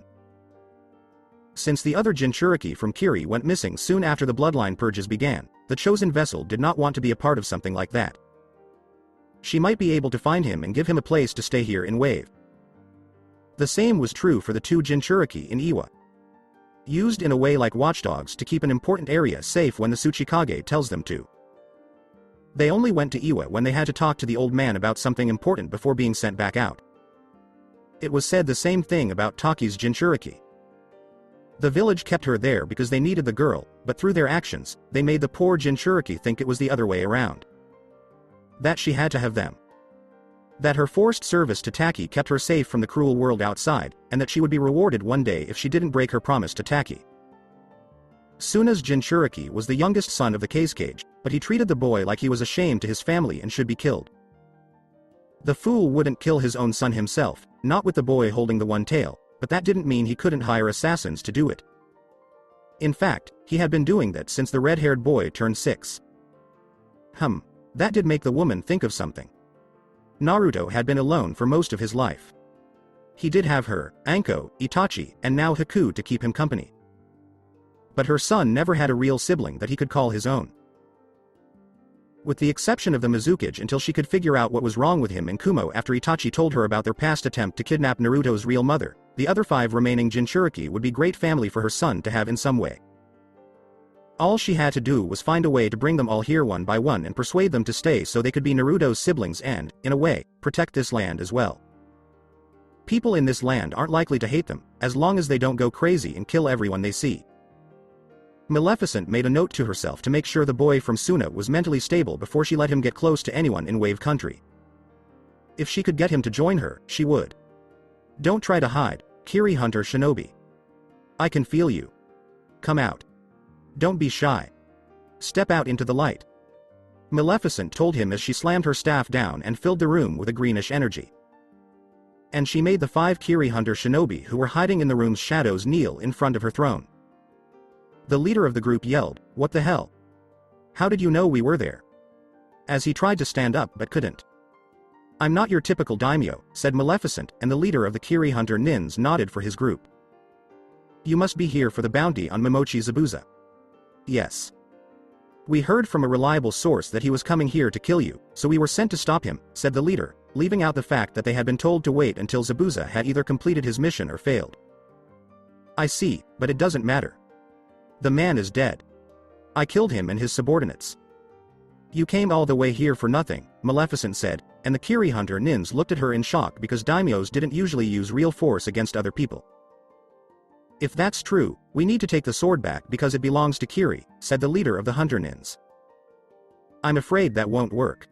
Since the other Jinchuriki from Kiri went missing soon after the bloodline purges began, the chosen vessel did not want to be a part of something like that. She might be able to find him and give him a place to stay here in Wave. The same was true for the two Jinchuriki in Iwa. Used in a way like watchdogs to keep an important area safe when the Tsuchikage tells them to. They only went to Iwa when they had to talk to the old man about something important before being sent back out. It was said the same thing about Taki's Jinchuriki. The village kept her there because they needed the girl, but through their actions, they made the poor Jinchuriki think it was the other way around. That she had to have them. That her forced service to Taki kept her safe from the cruel world outside, and that she would be rewarded one day if she didn't break her promise to Taki. Suna's Jinchuriki was the youngest son of the Kazekage, but he treated the boy like he was a shame to his family and should be killed. The fool wouldn't kill his own son himself, not with the boy holding the one tail, but that didn't mean he couldn't hire assassins to do it. In fact, he had been doing that since the red-haired boy turned 6. That did make the woman think of something. Naruto had been alone for most of his life. He did have her, Anko, Itachi, and now Haku to keep him company. But her son never had a real sibling that he could call his own. With the exception of the Mizukage until she could figure out what was wrong with him and Kumo after Itachi told her about their past attempt to kidnap Naruto's real mother, the other 5 remaining Jinchuriki would be great family for her son to have in some way. All she had to do was find a way to bring them all here one by one and persuade them to stay so they could be Naruto's siblings and, in a way, protect this land as well. People in this land aren't likely to hate them, as long as they don't go crazy and kill everyone they see. Maleficent made a note to herself to make sure the boy from Suna was mentally stable before she let him get close to anyone in Wave Country. If she could get him to join her, she would. Don't try to hide, Kiri Hunter Shinobi. I can feel you. Come out. Don't be shy. Step out into the light. Maleficent told him as she slammed her staff down and filled the room with a greenish energy. And she made the 5 Kiri Hunter Shinobi who were hiding in the room's shadows kneel in front of her throne. The leader of the group yelled, "What the hell? How did you know we were there?" As he tried to stand up but couldn't. "I'm not your typical daimyo," said Maleficent, and the leader of the Kiri Hunter Nins nodded for his group. "You must be here for the bounty on Momochi Zabuza." "Yes. We heard from a reliable source that he was coming here to kill you, so we were sent to stop him," said the leader, leaving out the fact that they had been told to wait until Zabuza had either completed his mission or failed. "I see, but it doesn't matter. The man is dead. I killed him and his subordinates." "You came all the way here for nothing," Maleficent said, and the Kiri Hunter Nins looked at her in shock because daimyos didn't usually use real force against other people. "If that's true, we need to take the sword back because it belongs to Kiri," said the leader of the Hunter Nins. "I'm afraid that won't work.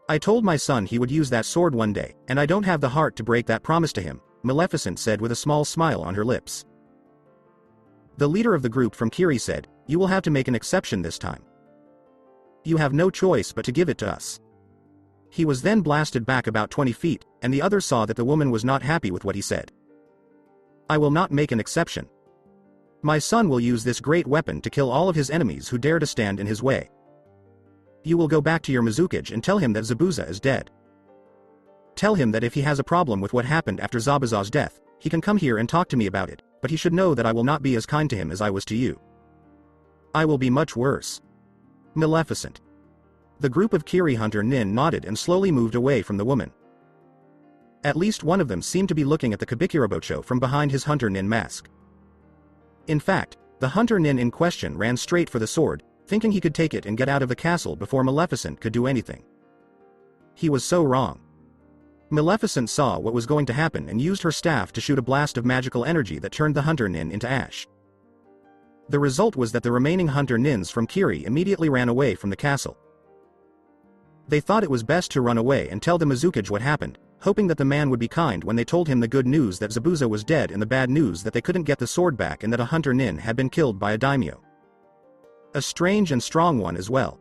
I told my son he would use that sword one day, and I don't have the heart to break that promise to him," Maleficent said with a small smile on her lips. The leader of the group from Kiri said, "You will have to make an exception this time. You have no choice but to give it to us." He was then blasted back about 20 feet, and the others saw that the woman was not happy with what he said. "I will not make an exception. My son will use this great weapon to kill all of his enemies who dare to stand in his way. You will go back to your Mizukage and tell him that Zabuza is dead. Tell him that if he has a problem with what happened after Zabuza's death, he can come here and talk to me about it, but he should know that I will not be as kind to him as I was to you. I will be much worse." Maleficent. The group of Kiri Hunter Nin nodded and slowly moved away from the woman. At least one of them seemed to be looking at the Kabikirabocho from behind his Hunter Nin mask. In fact, the Hunter Nin in question ran straight for the sword, thinking he could take it and get out of the castle before Maleficent could do anything. He was so wrong. Maleficent saw what was going to happen and used her staff to shoot a blast of magical energy that turned the Hunter Nin into ash. The result was that the remaining Hunter Nins from Kiri immediately ran away from the castle. They thought it was best to run away and tell the Mizukage what happened, hoping that the man would be kind when they told him the good news that Zabuza was dead and the bad news that they couldn't get the sword back and that a Hunter Nin had been killed by a daimyo. A strange and strong one as well.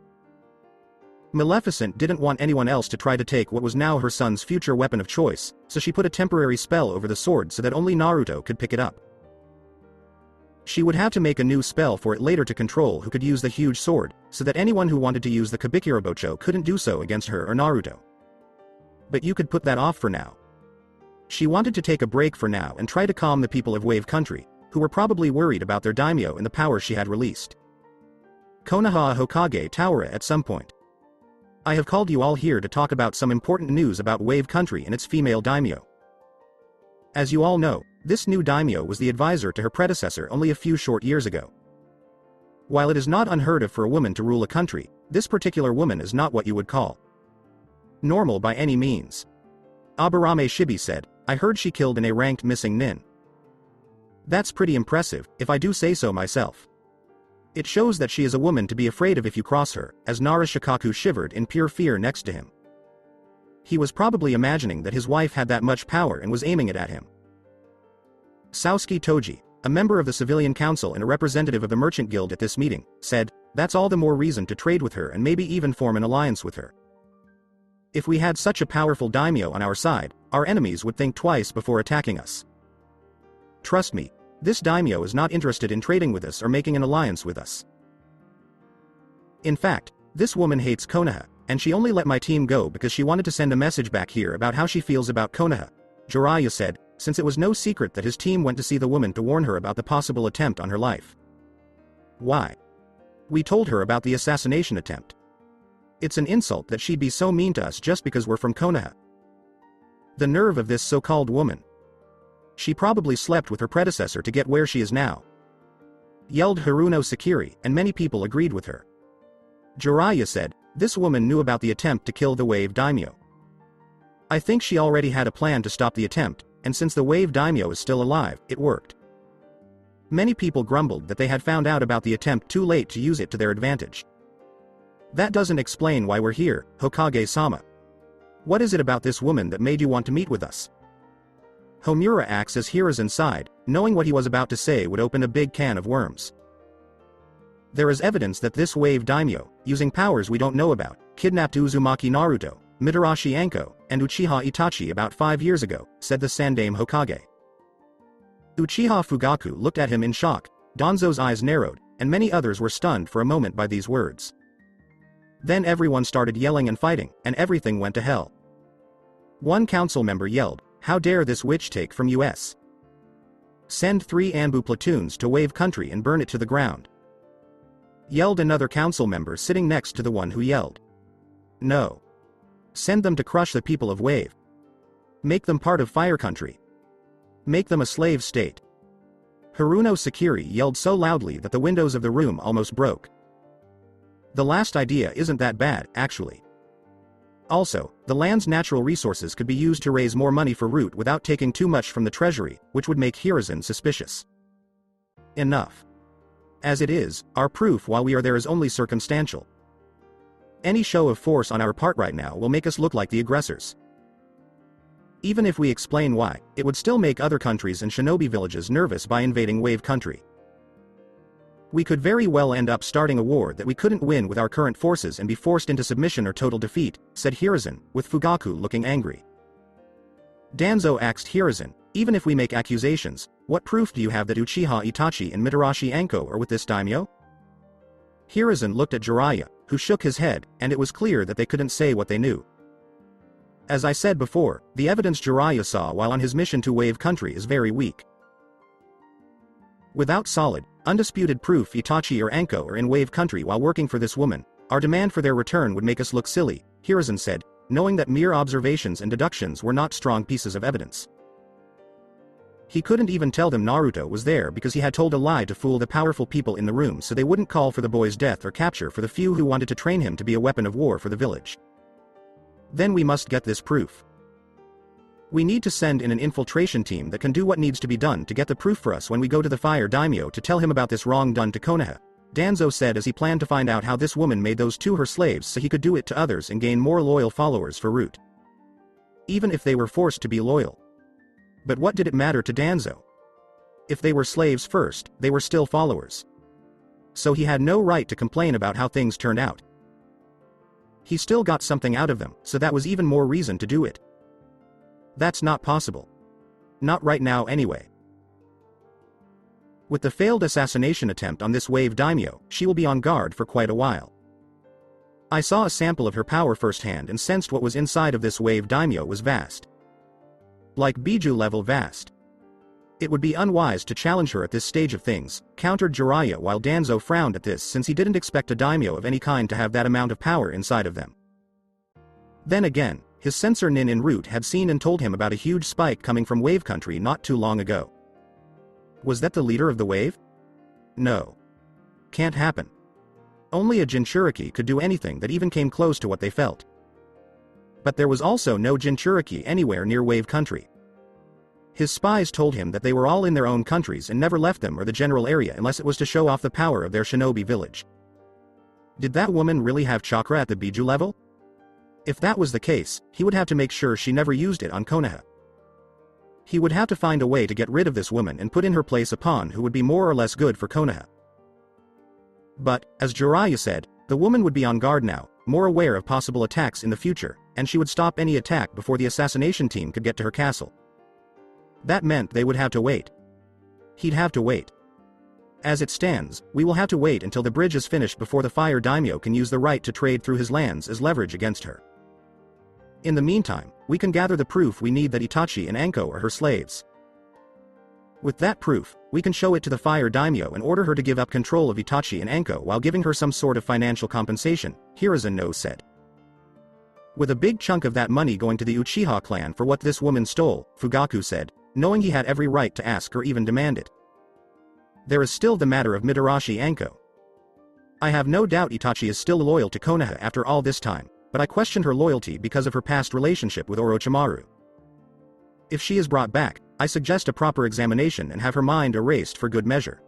Maleficent didn't want anyone else to try to take what was now her son's future weapon of choice, so she put a temporary spell over the sword so that only Naruto could pick it up. She would have to make a new spell for it later to control who could use the huge sword, so that anyone who wanted to use the Kabikirabocho couldn't do so against her or Naruto. But you could put that off for now. She wanted to take a break for now and try to calm the people of Wave Country, who were probably worried about their daimyo and the power she had released. Konoha Hokage Tower at some point. I have called you all here to talk about some important news about Wave Country and its female daimyo. As you all know, this new daimyo was the advisor to her predecessor only a few short years ago. While it is not unheard of for a woman to rule a country, this particular woman is not what you would call normal by any means. Aburame Shibi said, I heard she killed an A-ranked missing nin. That's pretty impressive, if I do say so myself. It shows that she is a woman to be afraid of if you cross her, as Nara Shikaku shivered in pure fear next to him. He was probably imagining that his wife had that much power and was aiming it at him. Saosuke Toji, a member of the civilian council and a representative of the merchant guild at this meeting, said, that's all the more reason to trade with her and maybe even form an alliance with her. If we had such a powerful daimyo on our side, our enemies would think twice before attacking us. Trust me, this daimyo is not interested in trading with us or making an alliance with us. In fact, this woman hates Konoha, and she only let my team go because she wanted to send a message back here about how she feels about Konoha, Jiraiya said, since it was no secret that his team went to see the woman to warn her about the possible attempt on her life. Why? We told her about the assassination attempt. It's an insult that she'd be so mean to us just because we're from Konoha. The nerve of this so-called woman. She probably slept with her predecessor to get where she is now. Yelled Haruno Sakiri, and many people agreed with her. Jiraiya said, this woman knew about the attempt to kill the Wave Daimyo. I think she already had a plan to stop the attempt, and since the Wave Daimyo is still alive, it worked. Many people grumbled that they had found out about the attempt too late to use it to their advantage. That doesn't explain why we're here, Hokage-sama. What is it about this woman that made you want to meet with us? Homura acts as Hiruzen's side, knowing what he was about to say would open a big can of worms. There is evidence that this Wave Daimyo, using powers we don't know about, kidnapped Uzumaki Naruto, Mitarashi Anko, and Uchiha Itachi about 5 years ago, said the Sandaime Hokage. Uchiha Fugaku looked at him in shock, Danzo's eyes narrowed, and many others were stunned for a moment by these words. Then everyone started yelling and fighting, and everything went to hell. One council member yelled, how dare this witch take from us? Send 3 Anbu platoons to Wave Country and burn it to the ground. Yelled another council member sitting next to the one who yelled. No. Send them to crush the people of Wave. Make them part of Fire Country. Make them a slave state. Haruno Sakiri yelled so loudly that the windows of the room almost broke. The last idea isn't that bad, actually. Also, the land's natural resources could be used to raise more money for Root without taking too much from the treasury, which would make Hiruzen suspicious. Enough. As it is, our proof while we are there is only circumstantial. Any show of force on our part right now will make us look like the aggressors. Even if we explain why, it would still make other countries and shinobi villages nervous by invading Wave Country. We could very well end up starting a war that we couldn't win with our current forces and be forced into submission or total defeat, said Hiruzen, with Fugaku looking angry. Danzo asked Hiruzen, even if we make accusations, what proof do you have that Uchiha Itachi and Mitarashi Anko are with this daimyo? Hiruzen looked at Jiraiya, who shook his head, and it was clear that they couldn't say what they knew. As I said before, the evidence Jiraiya saw while on his mission to Wave Country is very weak. Without solid, undisputed proof Itachi or Anko are in Wave Country while working for this woman, our demand for their return would make us look silly, Hiruzen said, knowing that mere observations and deductions were not strong pieces of evidence. He couldn't even tell them Naruto was there because he had told a lie to fool the powerful people in the room so they wouldn't call for the boy's death or capture for the few who wanted to train him to be a weapon of war for the village. Then we must get this proof. We need to send in an infiltration team that can do what needs to be done to get the proof for us when we go to the Fire Daimyo to tell him about this wrong done to Konoha, Danzo said as he planned to find out how this woman made those 2 her slaves so he could do it to others and gain more loyal followers for Root. Even if they were forced to be loyal. But what did it matter to Danzo? If they were slaves first, they were still followers. So he had no right to complain about how things turned out. He still got something out of them, so that was even more reason to do it. That's not possible. Not right now anyway. With the failed assassination attempt on this Wave Daimyo, she will be on guard for quite a while. I saw a sample of her power firsthand and sensed what was inside of this wave daimyo was vast. Like Biju level vast. It would be unwise to challenge her at this stage of things, countered Jiraiya while Danzo frowned at this since he didn't expect a daimyo of any kind to have that amount of power inside of them. Then again, his sensor Nin en route had seen and told him about a huge spike coming from wave country not too long ago. Was that the leader of the wave? No. Can't happen. Only a Jinchuriki could do anything that even came close to what they felt. But there was also no Jinchuriki anywhere near wave country. His spies told him that they were all in their own countries and never left them or the general area unless it was to show off the power of their shinobi village. Did that woman really have chakra at the Biju level? If that was the case, he would have to make sure she never used it on Konoha. He would have to find a way to get rid of this woman and put in her place a pawn who would be more or less good for Konoha. But, as Jiraiya said, the woman would be on guard now, more aware of possible attacks in the future, and she would stop any attack before the assassination team could get to her castle. That meant they would have to wait. He'd have to wait. As it stands, we will have to wait until the bridge is finished before the Fire Daimyo can use the right to trade through his lands as leverage against her. In the meantime, we can gather the proof we need that Itachi and Anko are her slaves. With that proof, we can show it to the Fire Daimyo and order her to give up control of Itachi and Anko while giving her some sort of financial compensation, Hiruzen no said. With a big chunk of that money going to the Uchiha clan for what this woman stole, Fugaku said, knowing he had every right to ask or even demand it. There is still the matter of Mitarashi Anko. I have no doubt Itachi is still loyal to Konoha after all this time, but I question her loyalty because of her past relationship with Orochimaru. If she is brought back, I suggest a proper examination and have her mind erased for good measure.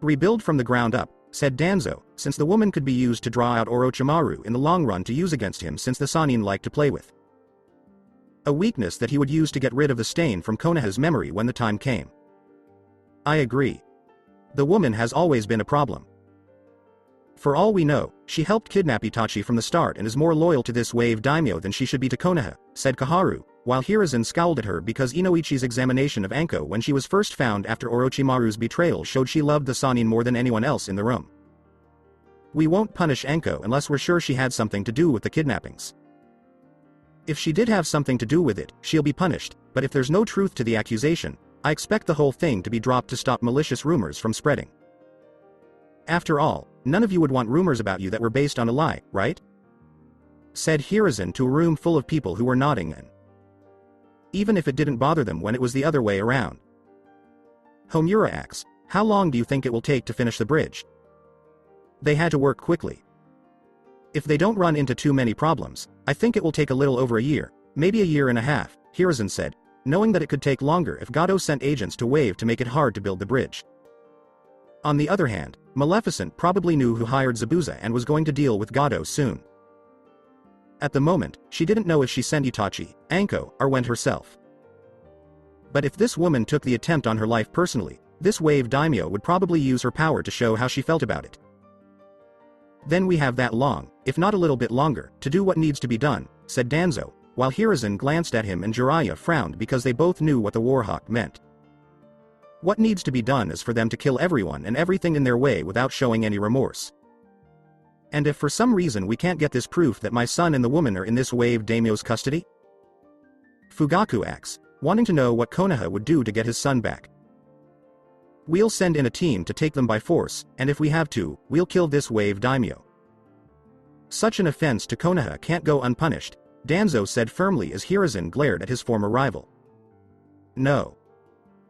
Rebuild from the ground up, said Danzo, since the woman could be used to draw out Orochimaru in the long run to use against him since the Sannin liked to play with. A weakness that he would use to get rid of the stain from Konoha's memory when the time came. I agree. The woman has always been a problem. For all we know, she helped kidnap Itachi from the start and is more loyal to this wave daimyo than she should be to Konoha, said Kaharu, while Hiruzen scowled at her because Inoichi's examination of Anko when she was first found after Orochimaru's betrayal showed she loved the Sannin more than anyone else in the room. We won't punish Anko unless we're sure she had something to do with the kidnappings. If she did have something to do with it, she'll be punished, but if there's no truth to the accusation, I expect the whole thing to be dropped to stop malicious rumors from spreading. After all, none of you would want rumors about you that were based on a lie, right? Said Hiruzen to a room full of people who were nodding in. Even if it didn't bother them when it was the other way around. Homura asks, how long do you think it will take to finish the bridge? They had to work quickly. If they don't run into too many problems, I think it will take a little over a year, maybe a year and a half, Hiruzen said, knowing that it could take longer if Gado sent agents to Wave to make it hard to build the bridge. On the other hand, Maleficent probably knew who hired Zabuza and was going to deal with Gado soon. At the moment, she didn't know if she sent Itachi, Anko, or went herself. But if this woman took the attempt on her life personally, this wave daimyo would probably use her power to show how she felt about it. Then we have that long, if not a little bit longer, to do what needs to be done, said Danzo, while Hiruzen glanced at him and Jiraiya frowned because they both knew what the Warhawk meant. What needs to be done is for them to kill everyone and everything in their way without showing any remorse. And if for some reason we can't get this proof that my son and the woman are in this wave daimyo's custody? Fugaku asks, wanting to know what Konoha would do to get his son back. We'll send in a team to take them by force, and if we have to, we'll kill this wave daimyo. Such an offense to Konoha can't go unpunished, Danzo said firmly as Hiruzen glared at his former rival. No.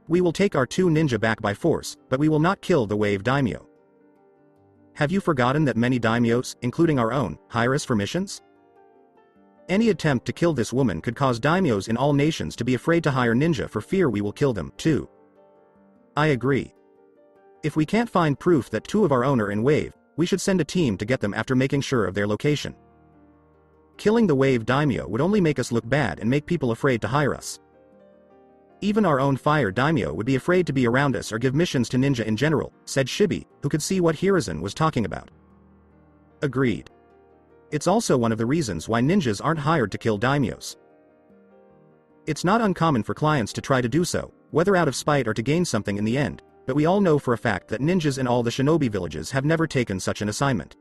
We will take our two ninja back by force, but we will not kill the wave daimyo. Have you forgotten that many daimyos, including our own, hire us for missions? Any attempt to kill this woman could cause daimyos in all nations to be afraid to hire ninja for fear we will kill them, too. I agree. If we can't find proof that two of our own are in wave, we should send a team to get them after making sure of their location. Killing the wave daimyo would only make us look bad and make people afraid to hire us. Even our own fire daimyo would be afraid to be around us or give missions to ninja in general, said Shibi, who could see what Hiruzen was talking about. Agreed. It's also one of the reasons why ninjas aren't hired to kill daimyos. It's not uncommon for clients to try to do so, whether out of spite or to gain something in the end, but we all know for a fact that ninjas in all the shinobi villages have never taken such an assignment.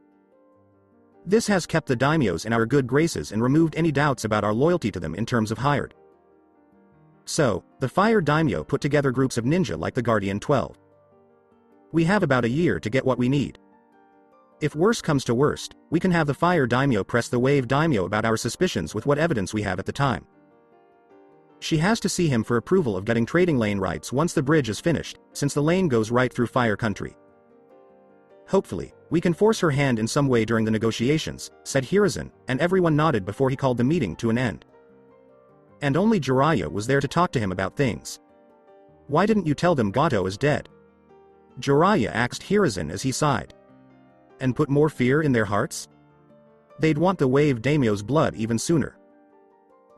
This has kept the daimyos in our good graces and removed any doubts about our loyalty to them in terms of hired. So, the fire daimyo put together groups of ninja like the Guardian 12. We have about a year to get what we need. If worse comes to worst, we can have the fire daimyo press the wave daimyo about our suspicions with what evidence we have at the time. She has to see him for approval of getting trading lane rights once the bridge is finished, since the lane goes right through fire country. Hopefully, we can force her hand in some way during the negotiations, said Hiruzen, and everyone nodded before he called the meeting to an end. And only Jiraiya was there to talk to him about things. Why didn't you tell them Gato is dead? Jiraiya asked Hiruzen as he sighed. And put more fear in their hearts? They'd want the wave daimyo's blood even sooner.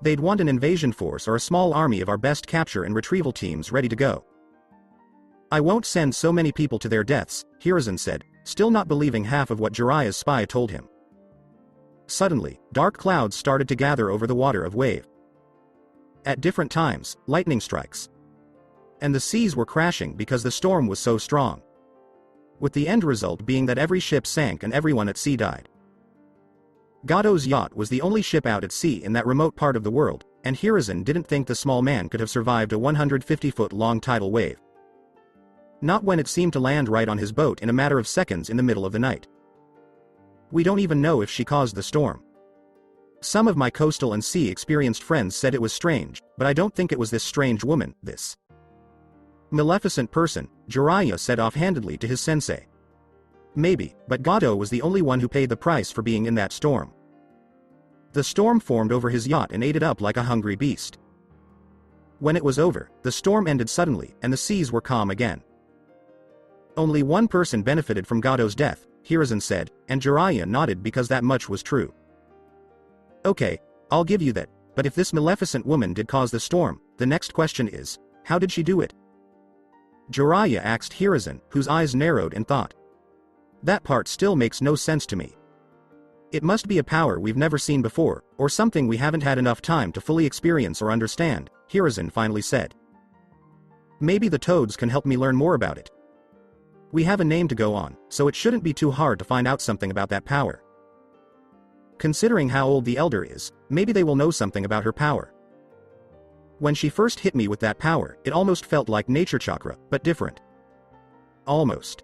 They'd want an invasion force or a small army of our best capture and retrieval teams ready to go. I won't send so many people to their deaths, Hiruzen said, still not believing half of what Jiraiya's spy told him. Suddenly, dark clouds started to gather over the water of wave. At different times, lightning strikes. And the seas were crashing because the storm was so strong. With the end result being that every ship sank and everyone at sea died. Gato's yacht was the only ship out at sea in that remote part of the world, and Hiruzen didn't think the small man could have survived a 150-foot-long tidal wave. Not when it seemed to land right on his boat in a matter of seconds in the middle of the night. We don't even know if she caused the storm. Some of my coastal and sea-experienced friends said it was strange, but I don't think it was this strange woman, this Maleficent person, Jiraiya said offhandedly to his sensei. Maybe, but Gato was the only one who paid the price for being in that storm. The storm formed over his yacht and ate it up like a hungry beast. When it was over, the storm ended suddenly, and the seas were calm again. Only one person benefited from Gato's death, Hiruzen said, and Jiraiya nodded because that much was true. Okay, I'll give you that, but if this Maleficent woman did cause the storm, the next question is, how did she do it? Jiraiya asked Hiruzen, whose eyes narrowed in thought. That part still makes no sense to me. It must be a power we've never seen before, or something we haven't had enough time to fully experience or understand, Hiruzen finally said. Maybe the toads can help me learn more about it. We have a name to go on, so it shouldn't be too hard to find out something about that power. Considering how old the Elder is, maybe they will know something about her power. When she first hit me with that power, it almost felt like nature chakra, but different. Almost.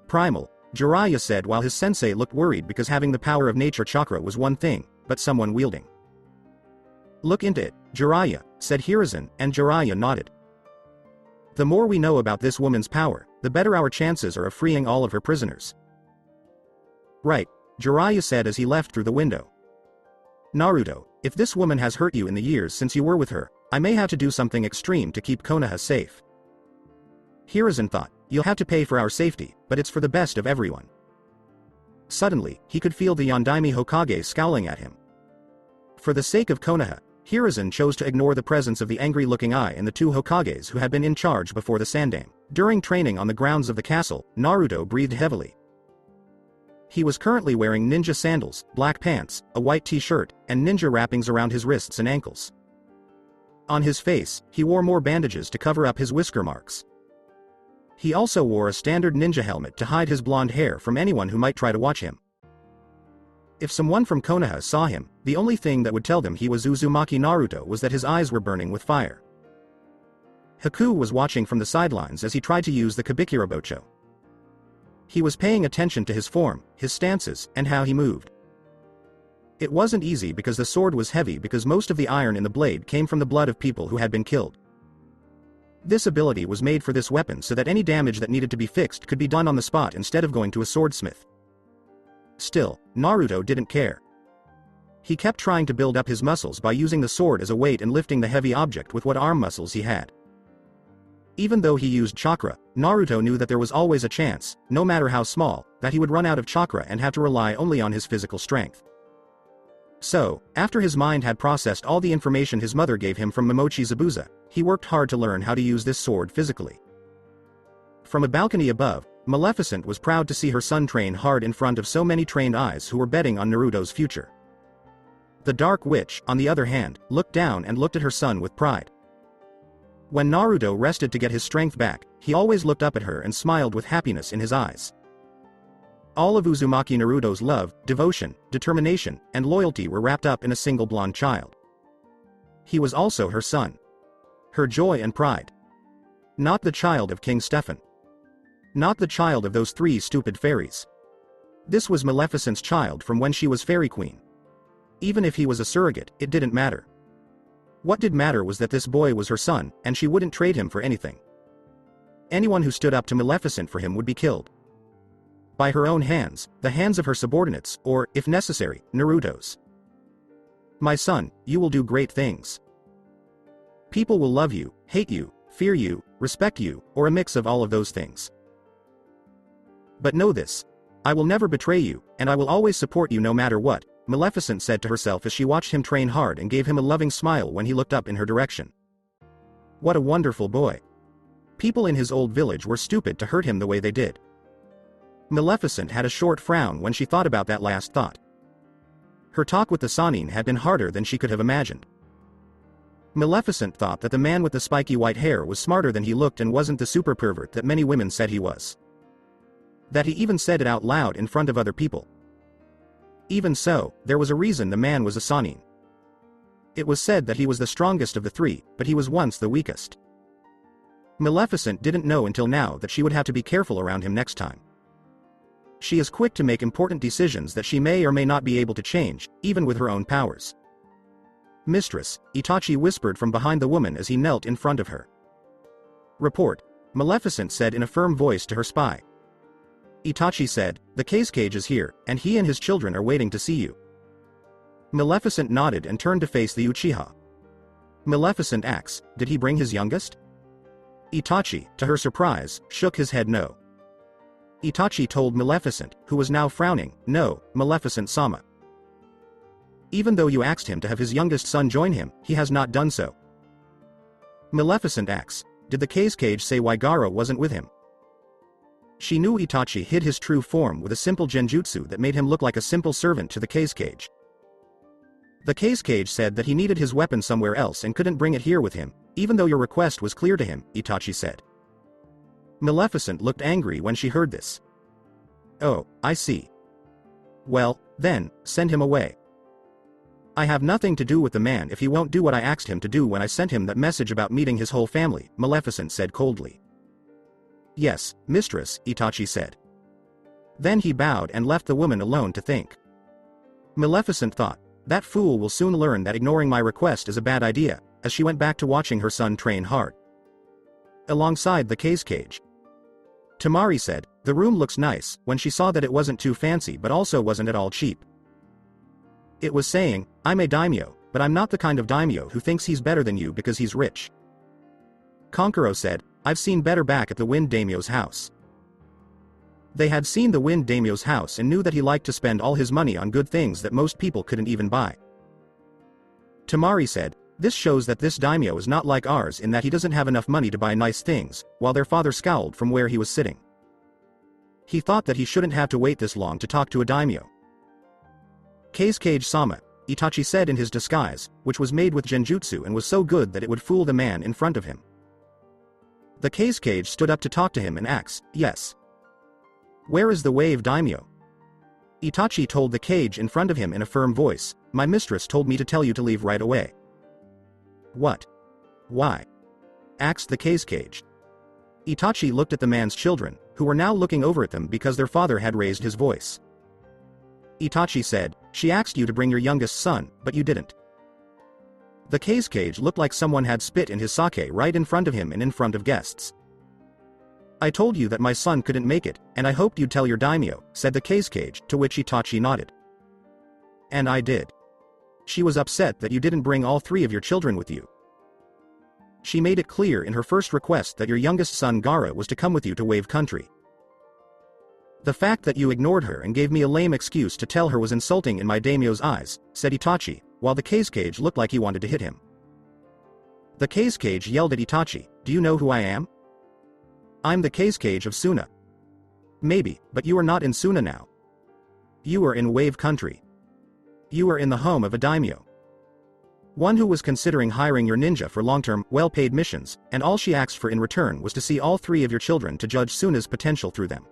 Primal, Jiraiya said while his sensei looked worried because having the power of nature chakra was one thing, but someone wielding. Look into it, Jiraiya, said Hiruzen, and Jiraiya nodded. The more we know about this woman's power, the better our chances are of freeing all of her prisoners. Right, Jiraiya said as he left through the window. Naruto, if this woman has hurt you in the years since you were with her, I may have to do something extreme to keep Konoha safe. Hiruzen thought, you'll have to pay for our safety, but it's for the best of everyone. Suddenly, he could feel the Yondaime Hokage scowling at him. For the sake of Konoha, Hiruzen chose to ignore the presence of the angry-looking eye and the two Hokages who had been in charge before the Sandame. During training on the grounds of the castle, Naruto breathed heavily. He was currently wearing ninja sandals, black pants, a white t-shirt, and ninja wrappings around his wrists and ankles. On his face, he wore more bandages to cover up his whisker marks. He also wore a standard ninja helmet to hide his blonde hair from anyone who might try to watch him. If someone from Konoha saw him, the only thing that would tell them he was Uzumaki Naruto was that his eyes were burning with fire. Haku was watching from the sidelines as he tried to use the Kabikirabocho. He was paying attention to his form, his stances, and how he moved. It wasn't easy because the sword was heavy because most of the iron in the blade came from the blood of people who had been killed. This ability was made for this weapon so that any damage that needed to be fixed could be done on the spot instead of going to a swordsmith. Still, Naruto didn't care. He kept trying to build up his muscles by using the sword as a weight and lifting the heavy object with what arm muscles he had. Even though he used chakra, Naruto knew that there was always a chance, no matter how small, that he would run out of chakra and have to rely only on his physical strength. So, after his mind had processed all the information his mother gave him from Momochi Zabuza, he worked hard to learn how to use this sword physically. From a balcony above, Maleficent was proud to see her son train hard in front of so many trained eyes who were betting on Naruto's future. The Dark Witch, on the other hand, looked down and looked at her son with pride. When Naruto rested to get his strength back, he always looked up at her and smiled with happiness in his eyes. All of Uzumaki Naruto's love, devotion, determination, and loyalty were wrapped up in a single blonde child. He was also her son. Her joy and pride. Not the child of King Stefan. Not the child of those 3 stupid fairies. This was Maleficent's child from when she was Fairy Queen. Even if he was a surrogate, it didn't matter. What did matter was that this boy was her son, and she wouldn't trade him for anything. Anyone who stood up to Maleficent for him would be killed. By her own hands, the hands of her subordinates, or, if necessary, Naruto's. My son, you will do great things. People will love you, hate you, fear you, respect you, or a mix of all of those things. But know this. I will never betray you, and I will always support you no matter what, Maleficent said to herself as she watched him train hard and gave him a loving smile when he looked up in her direction. What a wonderful boy. People in his old village were stupid to hurt him the way they did. Maleficent had a short frown when she thought about that last thought. Her talk with the Sannin had been harder than she could have imagined. Maleficent thought that the man with the spiky white hair was smarter than he looked and wasn't the super pervert that many women said he was. That he even said it out loud in front of other people. Even so, there was a reason the man was a Sannin. It was said that he was the strongest of the 3, but he was once the weakest. Maleficent didn't know until now that she would have to be careful around him next time. She is quick to make important decisions that she may or may not be able to change, even with her own powers. Mistress, Itachi whispered from behind the woman as he knelt in front of her. Report, Maleficent said in a firm voice to her spy. Itachi said, the cage is here, and he and his children are waiting to see you. Maleficent nodded and turned to face the Uchiha. Maleficent asks, did he bring his youngest? Itachi, to her surprise, shook his head no. Itachi told Maleficent, who was now frowning, no, Maleficent-sama. Even though you asked him to have his youngest son join him, he has not done so. Maleficent asks, did the cage say why Gaara wasn't with him? She knew Itachi hid his true form with a simple genjutsu that made him look like a simple servant to the cage. The cage said that he needed his weapon somewhere else and couldn't bring it here with him, even though your request was clear to him, Itachi said. Maleficent looked angry when she heard this. Oh, I see. Well, then, send him away. I have nothing to do with the man if he won't do what I asked him to do when I sent him that message about meeting his whole family, Maleficent said coldly. Yes, mistress, Itachi said. Then he bowed and left the woman alone to think. Maleficent thought, that fool will soon learn that ignoring my request is a bad idea, as she went back to watching her son train hard. Alongside the cage. Tamari said, the room looks nice, when she saw that it wasn't too fancy but also wasn't at all cheap. It was saying, I'm a daimyo, but I'm not the kind of daimyo who thinks he's better than you because he's rich. Konkuro said, I've seen better back at the Wind Daimyo's house. They had seen the Wind Daimyo's house and knew that he liked to spend all his money on good things that most people couldn't even buy. Tamari said, this shows that this daimyo is not like ours in that he doesn't have enough money to buy nice things, while their father scowled from where he was sitting. He thought that he shouldn't have to wait this long to talk to a daimyo. Cage-sama, Itachi said in his disguise, which was made with genjutsu and was so good that it would fool the man in front of him. The cage stood up to talk to him and asked, yes. Where is the wave daimyo? Itachi told the cage in front of him in a firm voice, my mistress told me to tell you to leave right away. What? Why? Asked the cage. Itachi looked at the man's children, who were now looking over at them because their father had raised his voice. Itachi said, she asked you to bring your youngest son, but you didn't. The cage looked like someone had spit in his sake right in front of him and in front of guests. I told you that my son couldn't make it, and I hoped you'd tell your daimyo, said the cage, to which Itachi nodded. And I did. She was upset that you didn't bring all 3 of your children with you. She made it clear in her first request that your youngest son Gaara was to come with you to Wave Country. The fact that you ignored her and gave me a lame excuse to tell her was insulting in my daimyo's eyes, said Itachi, while the cage looked like he wanted to hit him. The cage yelled at Itachi, do you know who I am? I'm the cage of Suna. Maybe, but you are not in Suna now. You are in Wave Country. You are in the home of a daimyo. One who was considering hiring your ninja for long-term, well-paid missions, and all she asked for in return was to see all 3 of your children to judge Suna's potential through them.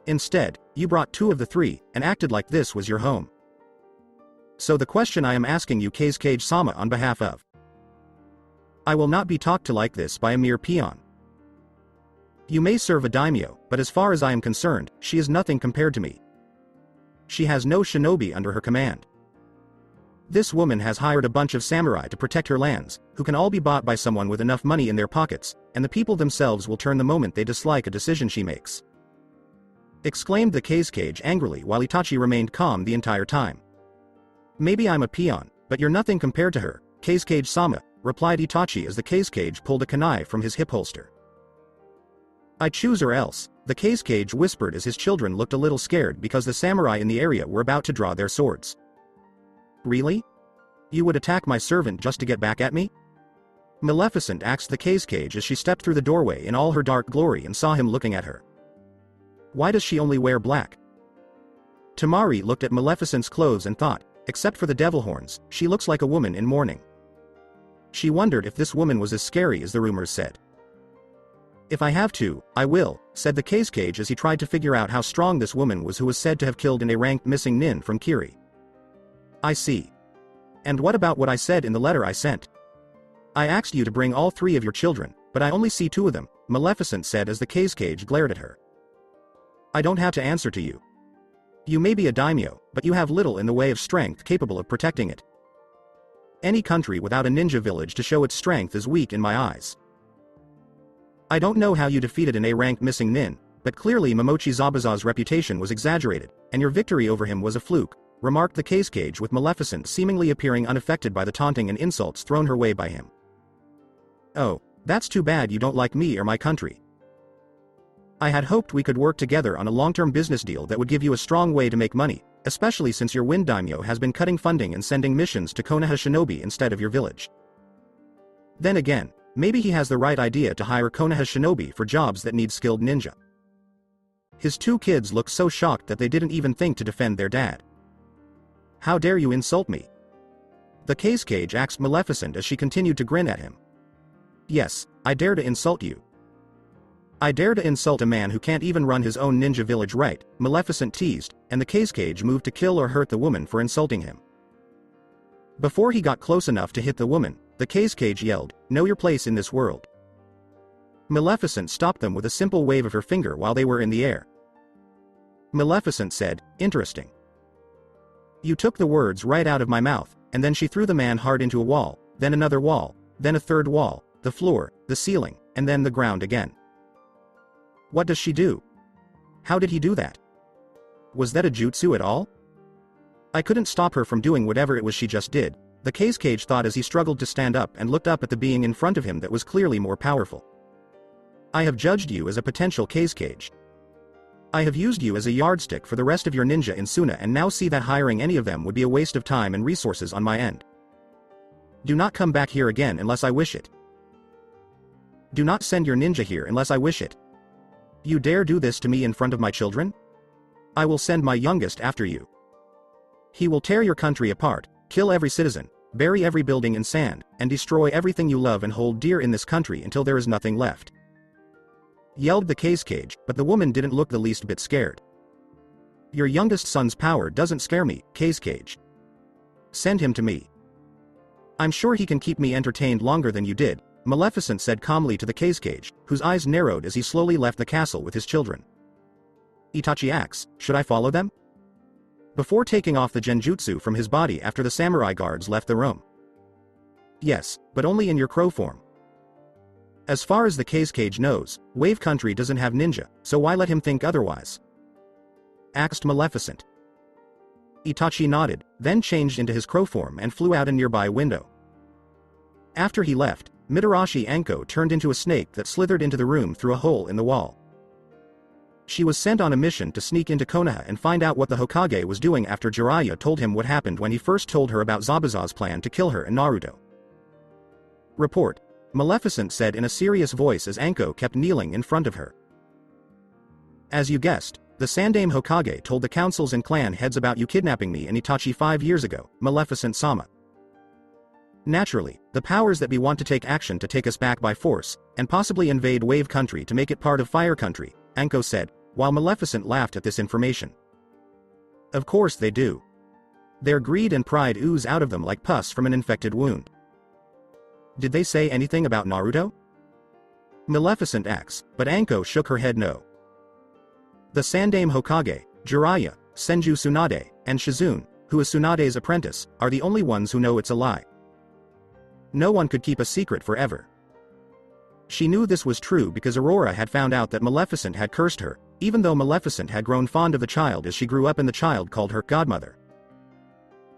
Instead, you brought 2 of the 3, and acted like this was your home. So the question I am asking you Kage-sama on behalf of. I will not be talked to like this by a mere peon. You may serve a daimyo, but as far as I am concerned, she is nothing compared to me. She has no shinobi under her command. This woman has hired a bunch of samurai to protect her lands, who can all be bought by someone with enough money in their pockets, and the people themselves will turn the moment they dislike a decision she makes. Exclaimed the Kage angrily while Itachi remained calm the entire time. Maybe I'm a peon, but you're nothing compared to her, Kage-sama, replied Itachi as the Kage pulled a kunai from his hip holster. I choose or else, the Kage whispered as his children looked a little scared because the samurai in the area were about to draw their swords. Really? You would attack my servant just to get back at me? Maleficent asked the Kage as she stepped through the doorway in all her dark glory and saw him looking at her. Why does she only wear black? Tamari looked at Maleficent's clothes and thought, except for the devil horns, she looks like a woman in mourning. She wondered if this woman was as scary as the rumors said. If I have to, I will, said the Kage as he tried to figure out how strong this woman was who was said to have killed an A-ranked missing nin from Kiri. I see. And what about what I said in the letter I sent? I asked you to bring all 3 of your children, but I only see 2 of them, Maleficent said as the Kage glared at her. I don't have to answer to you. You may be a daimyo, but you have little in the way of strength capable of protecting it. Any country without a ninja village to show its strength is weak in my eyes. I don't know how you defeated an A-ranked missing nin, but clearly Momochi Zabuza's reputation was exaggerated, and your victory over him was a fluke, remarked the Kage with Maleficent seemingly appearing unaffected by the taunting and insults thrown her way by him. Oh, that's too bad you don't like me or my country. I had hoped we could work together on a long-term business deal that would give you a strong way to make money, especially since your wind daimyo has been cutting funding and sending missions to Konoha Shinobi instead of your village. Then again, maybe he has the right idea to hire Konoha Shinobi for jobs that need skilled ninja. His 2 kids looked so shocked that they didn't even think to defend their dad. How dare you insult me? The Kage asked Maleficent as she continued to grin at him. Yes, I dare to insult you. I dare to insult a man who can't even run his own ninja village right, Maleficent teased, and the Kage moved to kill or hurt the woman for insulting him. Before he got close enough to hit the woman, the Kage yelled, "Know your place in this world." Maleficent stopped them with a simple wave of her finger while they were in the air. Maleficent said, "Interesting. You took the words right out of my mouth," and then she threw the man hard into a wall, then another wall, then a third wall, the floor, the ceiling, and then the ground again. What does she do? How did he do that? Was that a jutsu at all? I couldn't stop her from doing whatever it was she just did, the Kage thought as he struggled to stand up and looked up at the being in front of him that was clearly more powerful. I have judged you as a potential Kage. I have used you as a yardstick for the rest of your ninja in Suna and now see that hiring any of them would be a waste of time and resources on my end. Do not come back here again unless I wish it. Do not send your ninja here unless I wish it. You dare do this to me in front of my children? I will send my youngest after you. He will tear your country apart, kill every citizen, bury every building in sand, and destroy everything you love and hold dear in this country until there is nothing left. Yelled the Kage, but the woman didn't look the least bit scared. Your youngest son's power doesn't scare me, Kage. Send him to me. I'm sure he can keep me entertained longer than you did, Maleficent said calmly to the Kage, whose eyes narrowed as he slowly left the castle with his children. Itachi asks, should I follow them? Before taking off the genjutsu from his body after the samurai guards left the room. Yes, but only in your crow form. As far as the Kage knows, Wave Country doesn't have ninja, so why let him think otherwise? Asked Maleficent. Itachi nodded, then changed into his crow form and flew out a nearby window. After he left, Mitarashi Anko turned into a snake that slithered into the room through a hole in the wall. She was sent on a mission to sneak into Konoha and find out what the Hokage was doing after Jiraiya told him what happened when he first told her about Zabuza's plan to kill her and Naruto. Report, Maleficent said in a serious voice as Anko kept kneeling in front of her. As you guessed, the Sandaime Hokage told the councils and clan heads about you kidnapping me and Itachi 5 years ago, Maleficent-sama. Naturally, the powers that be want to take action to take us back by force, and possibly invade Wave Country to make it part of Fire Country, Anko said, while Maleficent laughed at this information. Of course they do. Their greed and pride ooze out of them like pus from an infected wound. Did they say anything about Naruto? Maleficent asks, but Anko shook her head no. The Sandaime Hokage, Jiraiya, Senju Tsunade, and Shizune, who is Tsunade's apprentice, are the only ones who know it's a lie. No one could keep a secret forever. She knew this was true because Aurora had found out that Maleficent had cursed her, even though Maleficent had grown fond of the child as she grew up and the child called her godmother.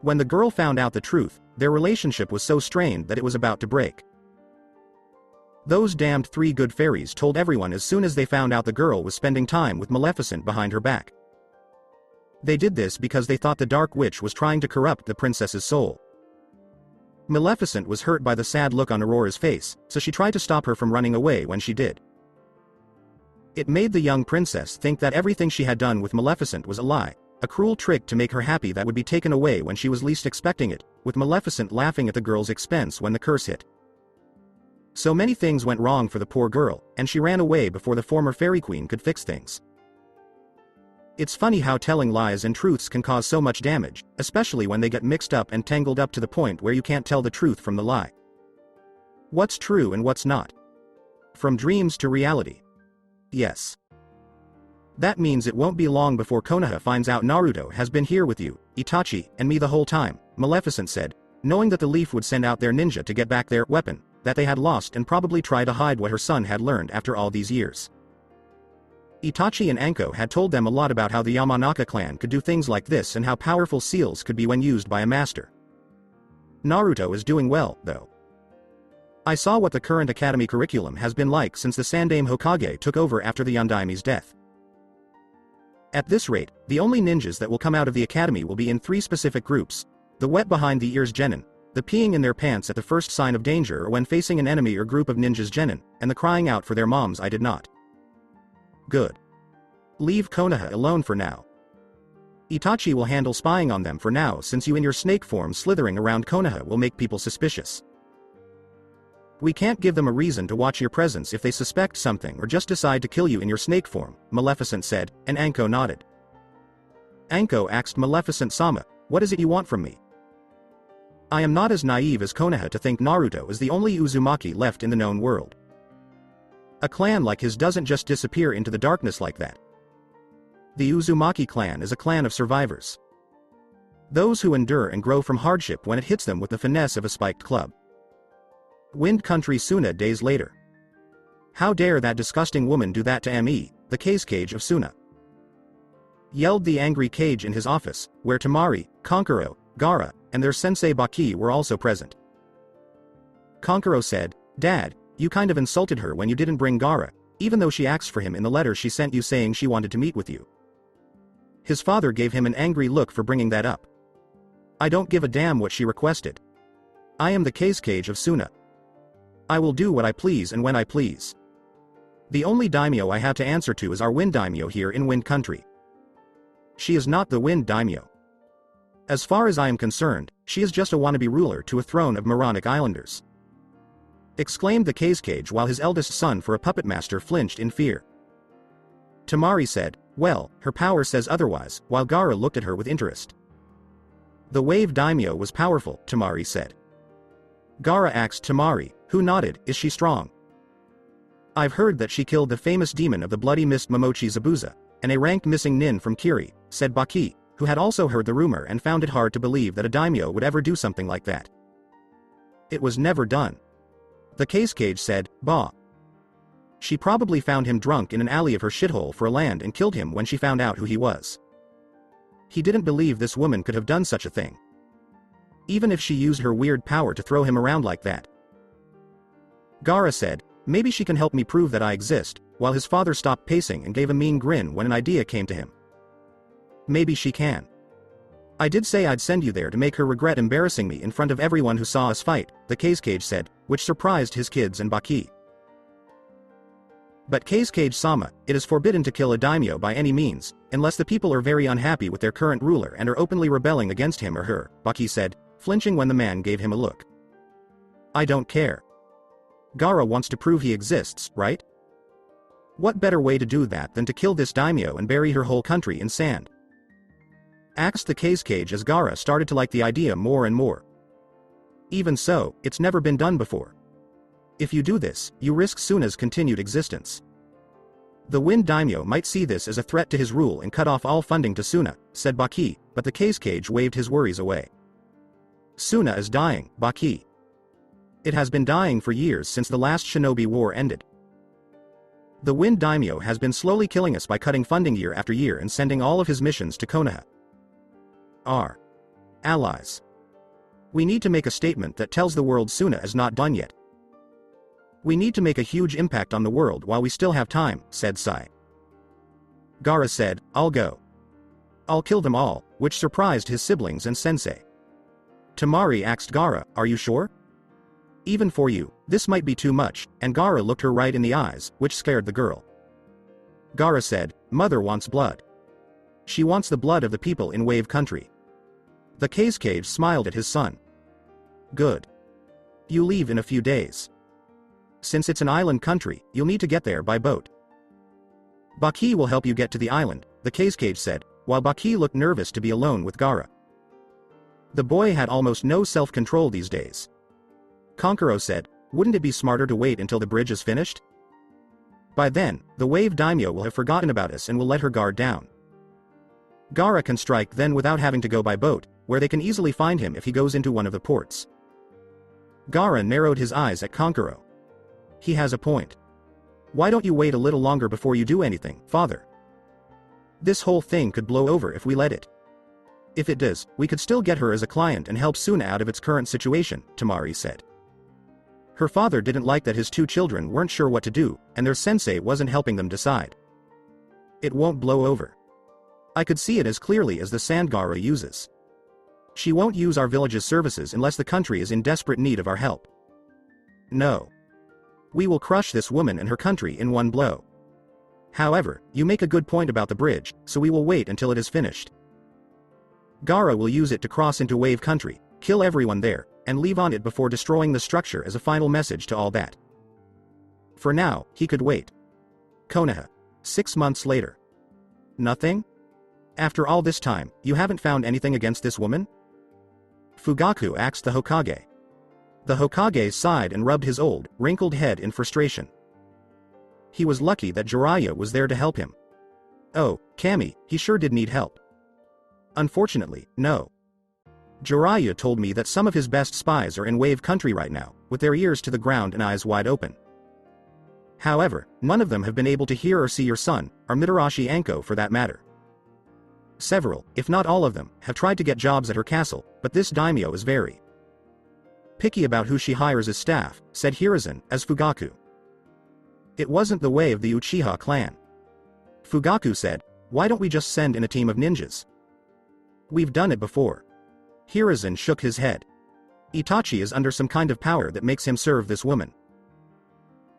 When the girl found out the truth, their relationship was so strained that it was about to break. Those damned 3 good fairies told everyone as soon as they found out the girl was spending time with Maleficent behind her back. They did this because they thought the Dark Witch was trying to corrupt the princess's soul. Maleficent was hurt by the sad look on Aurora's face, so she tried to stop her from running away when she did. It made the young princess think that everything she had done with Maleficent was a lie, a cruel trick to make her happy that would be taken away when she was least expecting it, with Maleficent laughing at the girl's expense when the curse hit. So many things went wrong for the poor girl, and she ran away before the former fairy queen could fix things. It's funny how telling lies and truths can cause so much damage, especially when they get mixed up and tangled up to the point where you can't tell the truth from the lie. What's true and what's not? From dreams to reality. Yes. That means it won't be long before Konoha finds out Naruto has been here with you, Itachi, and me the whole time, Maleficent said, knowing that the Leaf would send out their ninja to get back their weapon that they had lost and probably try to hide what her son had learned after all these years. Itachi and Anko had told them a lot about how the Yamanaka clan could do things like this and how powerful seals could be when used by a master. Naruto is doing well, though. I saw what the current academy curriculum has been like since the Sandaime Hokage took over after the Yondaime's death. At this rate, the only ninjas that will come out of the academy will be in 3 specific groups: the wet behind the ears genin, the peeing in their pants at the first sign of danger or when facing an enemy or group of ninjas genin, and the crying out for their moms I did not. Good. Leave Konoha alone for now. Itachi will handle spying on them for now since you in your snake form slithering around Konoha will make people suspicious. We can't give them a reason to watch your presence if they suspect something or just decide to kill you in your snake form, Maleficent said, and Anko nodded. Anko asked Maleficent-sama, what is it you want from me? I am not as naive as Konoha to think Naruto is the only Uzumaki left in the known world. A clan like his doesn't just disappear into the darkness like that. The Uzumaki clan is a clan of survivors. Those who endure and grow from hardship when it hits them with the finesse of a spiked club. Wind Country Suna days later. How dare that disgusting woman do that to me, the cage of Suna? Yelled the angry Cage in his office, where Tamari, Kankuro, Gaara, and their sensei Baki were also present. Kankuro said, Dad, you kind of insulted her when you didn't bring Gaara, even though she asked for him in the letter she sent you saying she wanted to meet with you. His father gave him an angry look for bringing that up. I don't give a damn what she requested. I am the cage of Suna. I will do what I please and when I please. The only daimyo I have to answer to is our Wind Daimyo here in Wind Country. She is not the Wind Daimyo. As far as I am concerned, she is just a wannabe ruler to a throne of moronic islanders. Exclaimed the cage while his eldest son for a puppet master flinched in fear. Tamari said, well, her power says otherwise, while Gaara looked at her with interest. The Wave Daimyo was powerful, Tamari said. Gaara asked Tamari, who nodded, is she strong? I've heard that she killed the famous demon of the Bloody Mist Momochi Zabuza, and a ranked missing nin from Kiri, said Baki, who had also heard the rumor and found it hard to believe that a daimyo would ever do something like that. It was never done. The cage said, bah. She probably found him drunk in an alley of her shithole for a land and killed him when she found out who he was. He didn't believe this woman could have done such a thing. Even if she used her weird power to throw him around like that. Gaara said, maybe she can help me prove that I exist, while his father stopped pacing and gave a mean grin when an idea came to him. Maybe she can. I did say I'd send you there to make her regret embarrassing me in front of everyone who saw us fight, the cage said, which surprised his kids and Baki. But Cage-sama, it is forbidden to kill a daimyo by any means, unless the people are very unhappy with their current ruler and are openly rebelling against him or her, Baki said, flinching when the man gave him a look. I don't care. Gaara wants to prove he exists, right? What better way to do that than to kill this daimyo and bury her whole country in sand? Axed the cage as Gaara started to like the idea more and more. Even so, it's never been done before. If you do this, you risk Suna's continued existence. The Wind Daimyo might see this as a threat to his rule and cut off all funding to Suna, said Baki, but the cage waved his worries away. Suna is dying, Baki. It has been dying for years since the last shinobi war ended. The Wind Daimyo has been slowly killing us by cutting funding year after year and sending all of his missions to Konoha. Our allies. We need to make a statement that tells the world Suna is not done yet. We need to make a huge impact on the world while we still have time, said Sai. Gaara said, I'll go. I'll kill them all, which surprised his siblings and sensei. Tamari asked Gaara, are you sure? Even for you, this might be too much, and Gaara looked her right in the eyes, which scared the girl. Gaara said, Mother wants blood. She wants the blood of the people in Wave Country. The cage smiled at his son. Good. You leave in a few days. Since it's an island country, you'll need to get there by boat. Baki will help you get to the island, the cage said, while Baki looked nervous to be alone with Gaara. The boy had almost no self-control these days. Konkuro said, wouldn't it be smarter to wait until the bridge is finished? By then, the Wave Daimyo will have forgotten about us and will let her guard down. Gaara can strike then without having to go by boat, where they can easily find him if he goes into one of the ports. Gaara narrowed his eyes at Konkuro. He has a point. Why don't you wait a little longer before you do anything, father? This whole thing could blow over if we let it. If it does, we could still get her as a client and help Suna out of its current situation, Tamari said. Her father didn't like that his two children weren't sure what to do, and their sensei wasn't helping them decide. It won't blow over. I could see it as clearly as the sand Gaara uses. She won't use our village's services unless the country is in desperate need of our help. No. We will crush this woman and her country in one blow. However, you make a good point about the bridge, so we will wait until it is finished. Gaara will use it to cross into Wave Country, kill everyone there, and leave on it before destroying the structure as a final message to all that. For now, he could wait. Konoha. 6 months later. Nothing? After all this time, you haven't found anything against this woman? Fugaku asked the Hokage. The Hokage sighed and rubbed his old, wrinkled head in frustration. He was lucky that Jiraiya was there to help him. Oh, Kami, he sure did need help. Unfortunately, no. Jiraiya told me that some of his best spies are in Wave Country right now, with their ears to the ground and eyes wide open. However, none of them have been able to hear or see your son, or Mitarashi Anko for that matter. Several, if not all of them, have tried to get jobs at her castle, but this daimyo is very picky about who she hires as staff, said Hiruzen, as Fugaku. It wasn't the way of the Uchiha clan. Fugaku said, why don't we just send in a team of ninjas? We've done it before. Hiruzen shook his head. Itachi is under some kind of power that makes him serve this woman.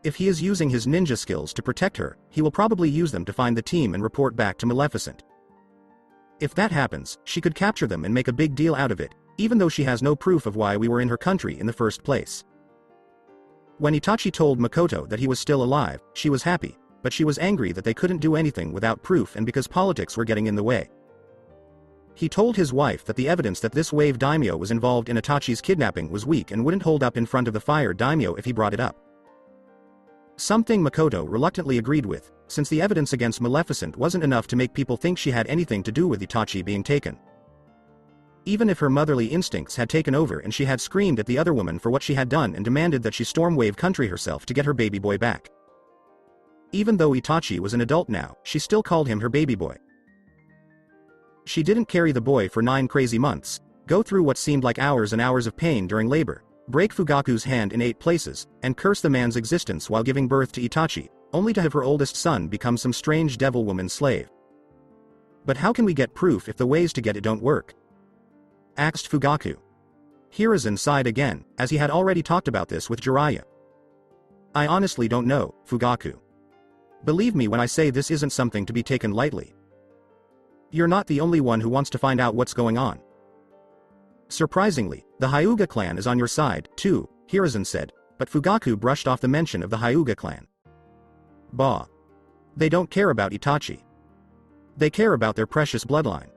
If he is using his ninja skills to protect her, he will probably use them to find the team and report back to Maleficent. If that happens, she could capture them and make a big deal out of it, even though she has no proof of why we were in her country in the first place. When Itachi told Makoto that he was still alive, she was happy, but she was angry that they couldn't do anything without proof and because politics were getting in the way. He told his wife that the evidence that this Wave Daimyo was involved in Itachi's kidnapping was weak and wouldn't hold up in front of the Fire Daimyo if he brought it up. Something Makoto reluctantly agreed with, since the evidence against Maleficent wasn't enough to make people think she had anything to do with Itachi being taken. Even if her motherly instincts had taken over and she had screamed at the other woman for what she had done and demanded that she storm Wave Country herself to get her baby boy back. Even though Itachi was an adult now, she still called him her baby boy. She didn't carry the boy for 9 crazy months, go through what seemed like hours and hours of pain during labor, break Fugaku's hand in 8 places, and curse the man's existence while giving birth to Itachi, only to have her oldest son become some strange devil woman's slave. But how can we get proof if the ways to get it don't work? Asked Fugaku. Hiruzen sighed again, as he had already talked about this with Jiraiya. I honestly don't know, Fugaku. Believe me when I say this isn't something to be taken lightly. You're not the only one who wants to find out what's going on. Surprisingly, the Hyuga clan is on your side, too, Hiruzen said, but Fugaku brushed off the mention of the Hyuga clan. Bah. They don't care about Itachi. They care about their precious bloodline.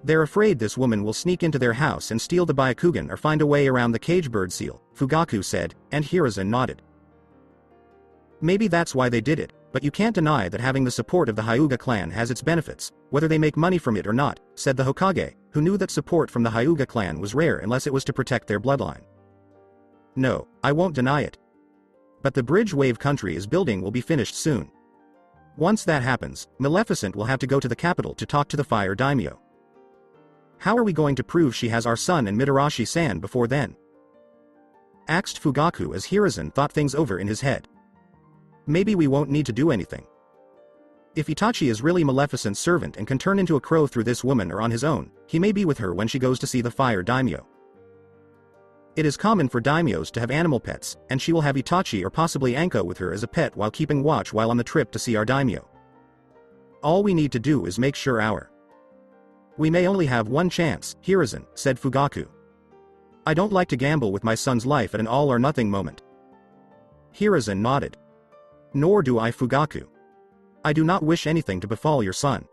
They're afraid this woman will sneak into their house and steal the Byakugan or find a way around the cage bird seal, Fugaku said, and Hiruzen nodded. Maybe that's why they did it, but you can't deny that having the support of the Hyuga clan has its benefits, whether they make money from it or not, said the Hokage, who knew that support from the Hyuga clan was rare unless it was to protect their bloodline. No, I won't deny it. But the bridge Wave Country is building will be finished soon. Once that happens, Maleficent will have to go to the capital to talk to the Fire Daimyo. How are we going to prove she has our son and Mitarashi-san before then? Asked Fugaku as Hiruzen thought things over in his head. Maybe we won't need to do anything. If Itachi is really Maleficent's servant and can turn into a crow through this woman or on his own, he may be with her when she goes to see the Fire Daimyo. It is common for daimyos to have animal pets, and she will have Itachi or possibly Anko with her as a pet while keeping watch while on the trip to see our daimyo. All we need to do is make sure We may only have one chance, Hiruzen, said Fugaku. I don't like to gamble with my son's life at an all-or-nothing moment. Hiruzen nodded. Nor do I, Fugaku. I do not wish anything to befall your son.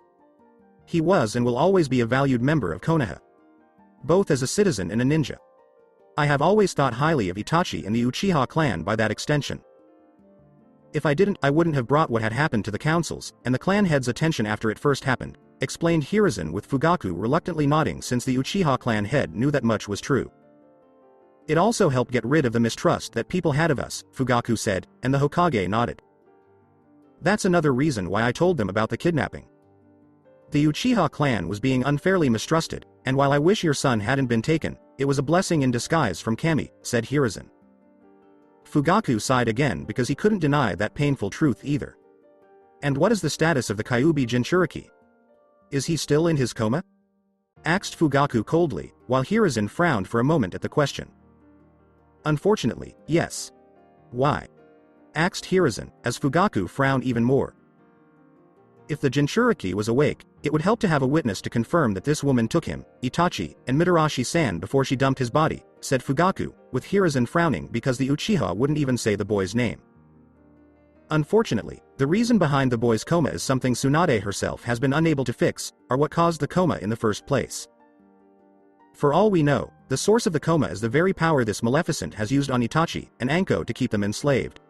He was and will always be a valued member of Konoha. Both as a citizen and a ninja. I have always thought highly of Itachi and the Uchiha clan by that extension. If I didn't, I wouldn't have brought what had happened to the councils, and the clan head's attention after it first happened, explained Hiruzen with Fugaku reluctantly nodding since the Uchiha clan head knew that much was true. It also helped get rid of the mistrust that people had of us, Fugaku said, and the Hokage nodded. That's another reason why I told them about the kidnapping. The Uchiha clan was being unfairly mistrusted, and while I wish your son hadn't been taken, it was a blessing in disguise from Kami, said Hiruzen. Fugaku sighed again because he couldn't deny that painful truth either. And what is the status of the Kyuubi Jinchuriki? Is he still in his coma? Asked Fugaku coldly, while Hiruzen frowned for a moment at the question. Unfortunately, yes. Why? Asked Hiruzen, as Fugaku frowned even more. If the Jinchuriki was awake, it would help to have a witness to confirm that this woman took him, Itachi, and Mitarashi-san before she dumped his body, said Fugaku, with Hiruzen frowning because the Uchiha wouldn't even say the boy's name. Unfortunately, the reason behind the boy's coma is something Tsunade herself has been unable to fix, or what caused the coma in the first place. For all we know, the source of the coma is the very power this Maleficent has used on Itachi and Anko to keep them enslaved.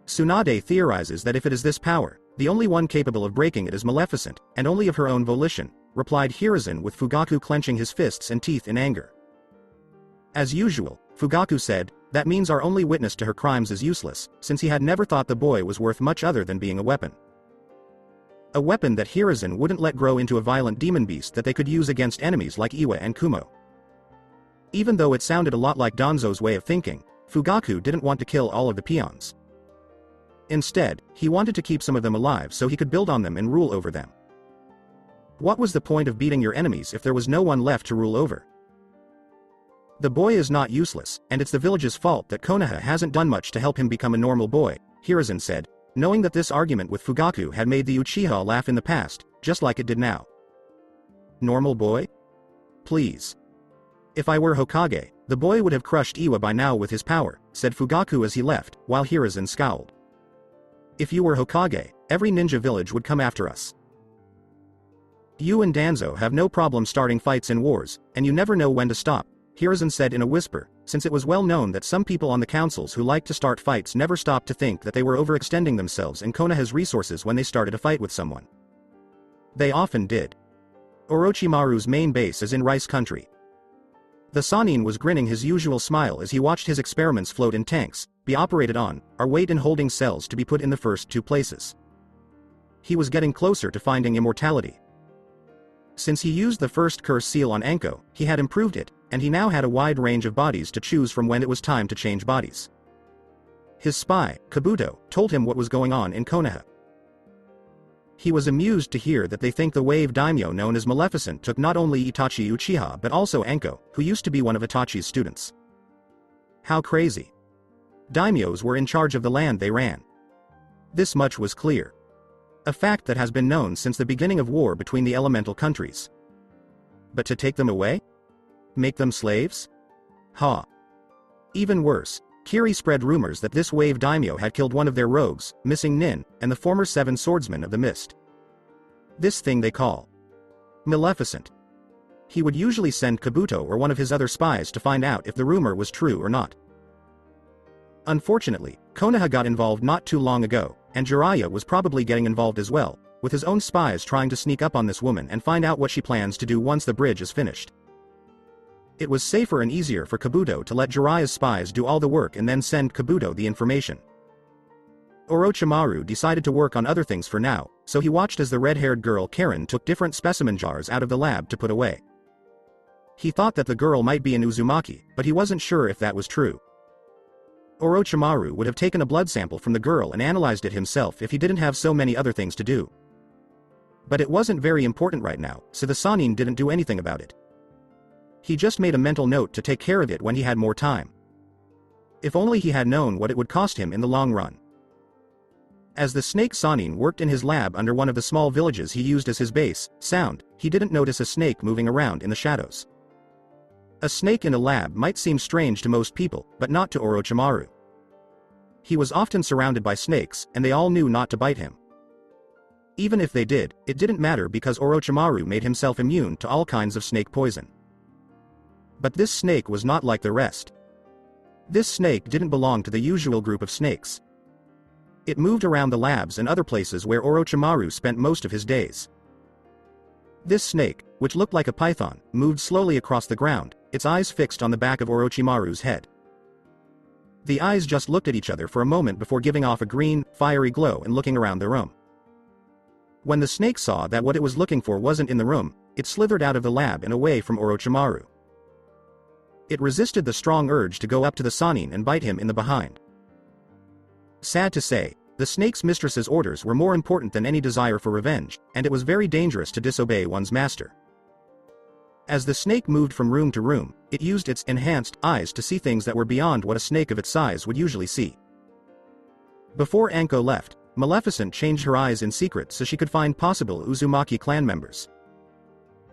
Tsunade theorizes that if it is this power, the only one capable of breaking it is Maleficent, and only of her own volition, replied Hiruzen with Fugaku clenching his fists and teeth in anger. As usual, Fugaku said, that means our only witness to her crimes is useless, since he had never thought the boy was worth much other than being a weapon. A weapon that Hiruzen wouldn't let grow into a violent demon beast that they could use against enemies like Iwa and Kumo. Even though it sounded a lot like Danzo's way of thinking, Fugaku didn't want to kill all of the peons. Instead, he wanted to keep some of them alive so he could build on them and rule over them. What was the point of beating your enemies if there was no one left to rule over? The boy is not useless, and it's the village's fault that Konoha hasn't done much to help him become a normal boy, Hiruzen said, knowing that this argument with Fugaku had made the Uchiha laugh in the past, just like it did now. Normal boy? Please. If I were Hokage, the boy would have crushed Iwa by now with his power, said Fugaku as he left, while Hiruzen scowled. If you were Hokage, every ninja village would come after us. You and Danzo have no problem starting fights and wars, and you never know when to stop, Hiruzen said in a whisper, since it was well known that some people on the councils who liked to start fights never stopped to think that they were overextending themselves and Konoha's resources when they started a fight with someone. They often did. Orochimaru's main base is in Rice Country. The Sannin was grinning his usual smile as he watched his experiments float in tanks, be operated on, or wait in holding cells to be put in the first two places. He was getting closer to finding immortality. Since he used the first curse seal on Anko, he had improved it, and he now had a wide range of bodies to choose from when it was time to change bodies. His spy, Kabuto, told him what was going on in Konoha. He was amused to hear that they think the wave daimyo known as Maleficent took not only Itachi Uchiha but also Anko, who used to be one of Itachi's students. How crazy. Daimyos were in charge of the land they ran. This much was clear. A fact that has been known since the beginning of war between the elemental countries. But to take them away? Make them slaves? Ha. Even worse, Kiri spread rumors that this wave daimyo had killed one of their rogues, missing Nin, and the former 7 swordsmen of the mist. This thing they call Maleficent. He would usually send Kabuto or one of his other spies to find out if the rumor was true or not. Unfortunately, Konoha got involved not too long ago, and Jiraiya was probably getting involved as well, with his own spies trying to sneak up on this woman and find out what she plans to do once the bridge is finished. It was safer and easier for Kabuto to let Jiraiya's spies do all the work and then send Kabuto the information. Orochimaru decided to work on other things for now, so he watched as the red-haired girl Karen took different specimen jars out of the lab to put away. He thought that the girl might be an Uzumaki, but he wasn't sure if that was true. Orochimaru would have taken a blood sample from the girl and analyzed it himself if he didn't have so many other things to do. But it wasn't very important right now, so the Sannin didn't do anything about it. He just made a mental note to take care of it when he had more time. If only he had known what it would cost him in the long run. As the snake Sannin worked in his lab under one of the small villages he used as his base, sound, he didn't notice a snake moving around in the shadows. A snake in a lab might seem strange to most people, but not to Orochimaru. He was often surrounded by snakes, and they all knew not to bite him. Even if they did, it didn't matter because Orochimaru made himself immune to all kinds of snake poison. But this snake was not like the rest. This snake didn't belong to the usual group of snakes. It moved around the labs and other places where Orochimaru spent most of his days. This snake, which looked like a python, moved slowly across the ground, its eyes fixed on the back of Orochimaru's head. The eyes just looked at each other for a moment before giving off a green, fiery glow and looking around the room. When the snake saw that what it was looking for wasn't in the room, it slithered out of the lab and away from Orochimaru. It resisted the strong urge to go up to the Sannin and bite him in the behind. Sad to say, the snake's mistress's orders were more important than any desire for revenge, and it was very dangerous to disobey one's master. As the snake moved from room to room, it used its enhanced eyes to see things that were beyond what a snake of its size would usually see. Before Anko left, Maleficent changed her eyes in secret so she could find possible Uzumaki clan members.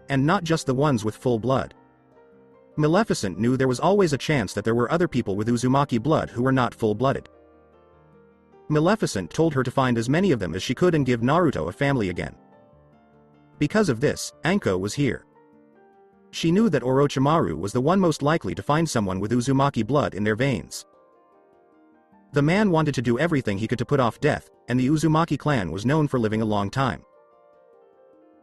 And not just the ones with full blood. Maleficent knew there was always a chance that there were other people with Uzumaki blood who were not full-blooded. Maleficent told her to find as many of them as she could and give Naruto a family again. Because of this, Anko was here. She knew that Orochimaru was the one most likely to find someone with Uzumaki blood in their veins. The man wanted to do everything he could to put off death, and the Uzumaki clan was known for living a long time.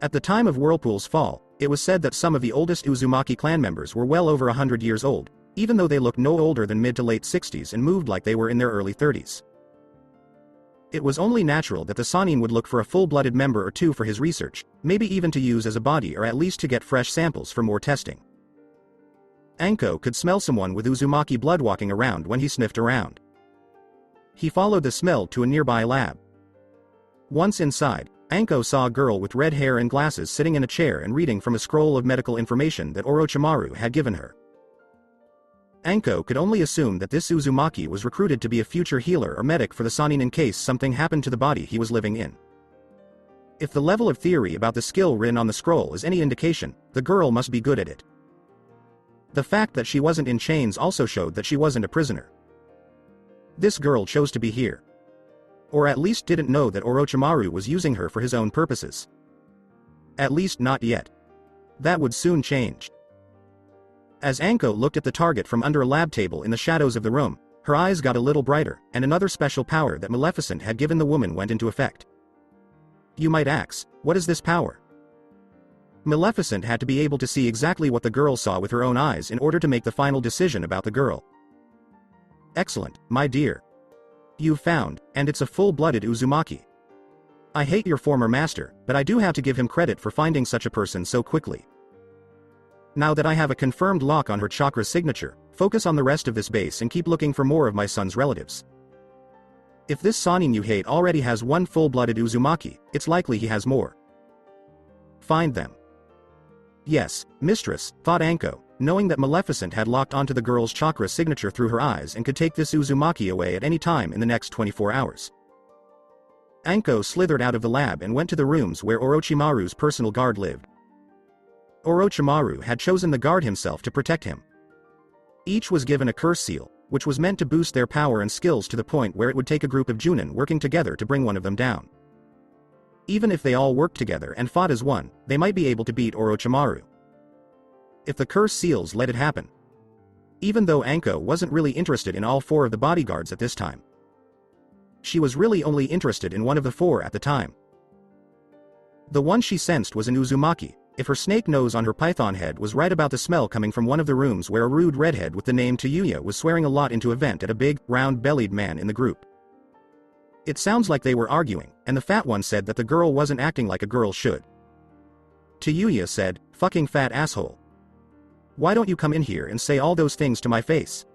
At the time of Whirlpool's fall, it was said that some of the oldest Uzumaki clan members were well over 100 years old, even though they looked no older than mid to late 60s and moved like they were in their early 30s. It was only natural that the Sannin would look for a full-blooded member or two for his research, maybe even to use as a body or at least to get fresh samples for more testing. Anko could smell someone with Uzumaki blood walking around when he sniffed around. He followed the smell to a nearby lab. Once inside, Anko saw a girl with red hair and glasses sitting in a chair and reading from a scroll of medical information that Orochimaru had given her. Anko could only assume that this Uzumaki was recruited to be a future healer or medic for the Sannin in case something happened to the body he was living in. If the level of theory about the skill written on the scroll is any indication, the girl must be good at it. The fact that she wasn't in chains also showed that she wasn't a prisoner. This girl chose to be here. Or at least didn't know that Orochimaru was using her for his own purposes. At least not yet. That would soon change. As Anko looked at the target from under a lab table in the shadows of the room, her eyes got a little brighter, and another special power that Maleficent had given the woman went into effect. You might ask, what is this power? Maleficent had to be able to see exactly what the girl saw with her own eyes in order to make the final decision about the girl. Excellent, my dear. You've found, and it's a full-blooded Uzumaki. I hate your former master, but I do have to give him credit for finding such a person so quickly. Now that I have a confirmed lock on her chakra signature, focus on the rest of this base and keep looking for more of my son's relatives. If this Sannin you hate already has one full-blooded Uzumaki, it's likely he has more. Find them. Yes, mistress, thought Anko, knowing that Maleficent had locked onto the girl's chakra signature through her eyes and could take this Uzumaki away at any time in the next 24 hours. Anko slithered out of the lab and went to the rooms where Orochimaru's personal guard lived. Orochimaru had chosen the guard himself to protect him. Each was given a curse seal, which was meant to boost their power and skills to the point where it would take a group of Junin working together to bring one of them down. Even if they all worked together and fought as one, they might be able to beat Orochimaru. If the curse seals let it happen. Even though Anko wasn't really interested in all 4 of the bodyguards at this time. She was really only interested in one of the 4 at the time. The one she sensed was an Uzumaki, if her snake nose on her python head was right about the smell coming from one of the rooms where a rude redhead with the name Tayuya was swearing a lot into a vent at a big, round-bellied man in the group. It sounds like they were arguing, and the fat one said that the girl wasn't acting like a girl should. Tayuya said, "Fucking fat asshole. Why don't you come in here and say all those things to my face?"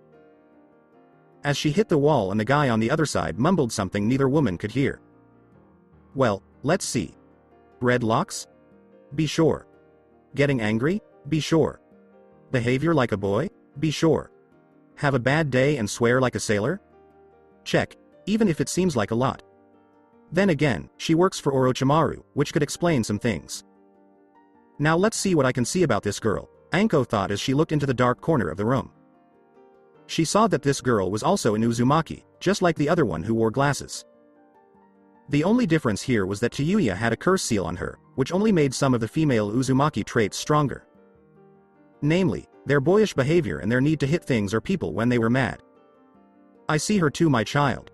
As she hit the wall and the guy on the other side mumbled something neither woman could hear. Well, let's see. Red locks? Be sure. Getting angry? Be sure. Behavior like a boy? Be sure. Have a bad day and swear like a sailor? Check, even if it seems like a lot. Then again, she works for Orochimaru, which could explain some things. Now let's see what I can see about this girl, Anko thought as she looked into the dark corner of the room. She saw that this girl was also an Uzumaki, just like the other one who wore glasses. The only difference here was that Tayuya had a curse seal on her, which only made some of the female Uzumaki traits stronger. Namely, their boyish behavior and their need to hit things or people when they were mad. I see her too, my child.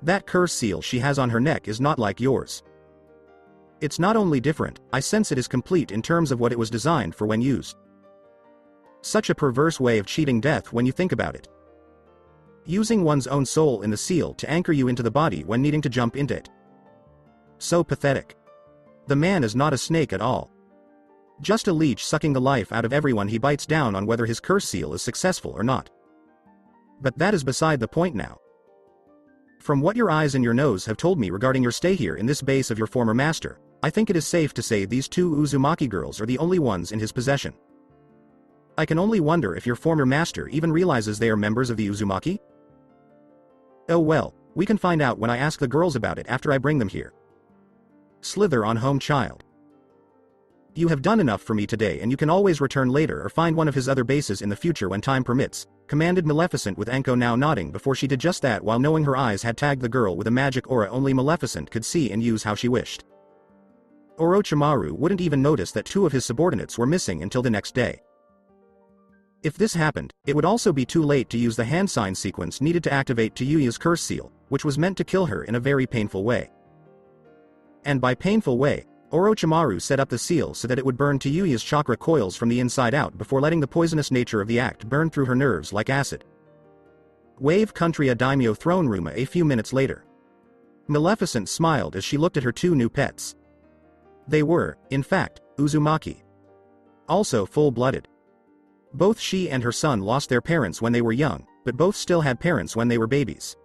That curse seal she has on her neck is not like yours. It's not only different, I sense it is complete in terms of what it was designed for when used. Such a perverse way of cheating death when you think about it. Using one's own soul in the seal to anchor you into the body when needing to jump into it. So pathetic. The man is not a snake at all. Just a leech sucking the life out of everyone he bites down on, whether his curse seal is successful or not. But that is beside the point now. From what your eyes and your nose have told me regarding your stay here in this base of your former master, I think it is safe to say these 2 Uzumaki girls are the only ones in his possession. I can only wonder if your former master even realizes they are members of the Uzumaki? Oh well, we can find out when I ask the girls about it after I bring them here. Slither on home, child. You have done enough for me today, and you can always return later or find one of his other bases in the future when time permits, commanded Maleficent, with Anko now nodding before she did just that, while knowing her eyes had tagged the girl with a magic aura only Maleficent could see and use how she wished. Orochimaru wouldn't even notice that 2 of his subordinates were missing until the next day. If this happened, it would also be too late to use the hand sign sequence needed to activate Tayuya's curse seal, which was meant to kill her in a very painful way. And by painful way, Orochimaru set up the seal so that it would burn Tayuya's chakra coils from the inside out before letting the poisonous nature of the act burn through her nerves like acid. Wave Country, a daimyo throne room. A few minutes later. Maleficent smiled as she looked at her 2 new pets. They were, in fact, Uzumaki. Also full-blooded. Both she and her son lost their parents when they were young, but both still had parents when they were babies.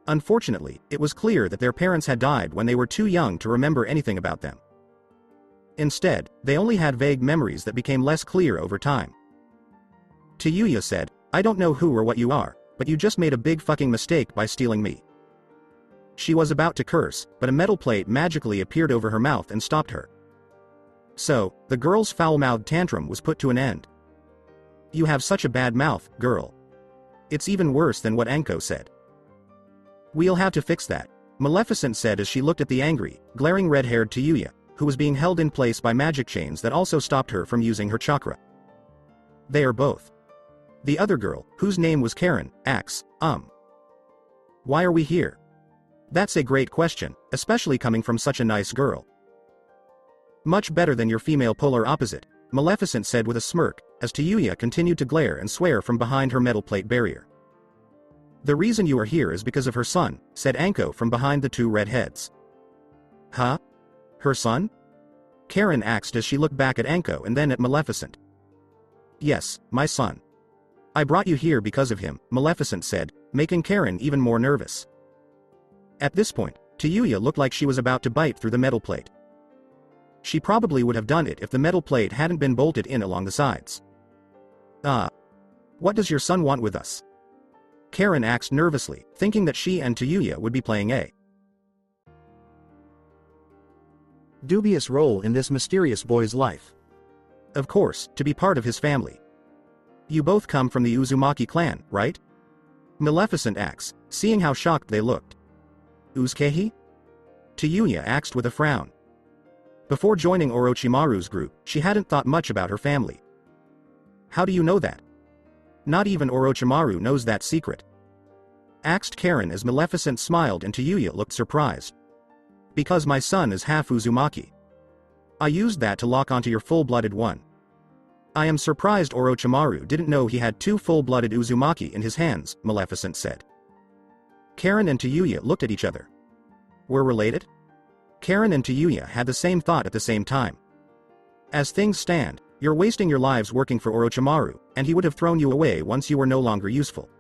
Unfortunately, it was clear that their parents had died when they were too young to remember anything about them. Instead, they only had vague memories that became less clear over time. Tayuya said, "I don't know who or what you are, but you just made a big fucking mistake by stealing me." She was about to curse, but a metal plate magically appeared over her mouth and stopped her. So, the girl's foul-mouthed tantrum was put to an end. You have such a bad mouth, girl. It's even worse than what Anko said. We'll have to fix that, Maleficent said as she looked at the angry, glaring red-haired Tayuya, who was being held in place by magic chains that also stopped her from using her chakra. They are both. The other girl, whose name was Karen, asks, Why are we here? That's a great question, especially coming from such a nice girl. Much better than your female polar opposite, Maleficent said with a smirk, as Tayuya continued to glare and swear from behind her metal plate barrier. The reason you are here is because of her son, said Anko from behind the 2 red heads. Huh? Her son? Karen asked as she looked back at Anko and then at Maleficent. Yes, my son. I brought you here because of him, Maleficent said, making Karen even more nervous. At this point, Tayuya looked like she was about to bite through the metal plate. She probably would have done it if the metal plate hadn't been bolted in along the sides. What does your son want with us? Karen asked nervously, thinking that she and Tayuya would be playing a dubious role in this mysterious boy's life. Of course, to be part of his family. You both come from the Uzumaki clan, right? Maleficent asks, seeing how shocked they looked. Uzkehi? Tayuya asked with a frown. Before joining Orochimaru's group, she hadn't thought much about her family. How do you know that? Not even Orochimaru knows that secret. Asked Karen as Maleficent smiled and Tayuya looked surprised. Because my son is half Uzumaki. I used that to lock onto your full-blooded one. I am surprised Orochimaru didn't know he had two full-blooded Uzumaki in his hands, Maleficent said. Karen and Tayuya looked at each other. We're related? Karen and Tayuya had the same thought at the same time. As things stand, you're wasting your lives working for Orochimaru, and he would have thrown you away once you were no longer useful.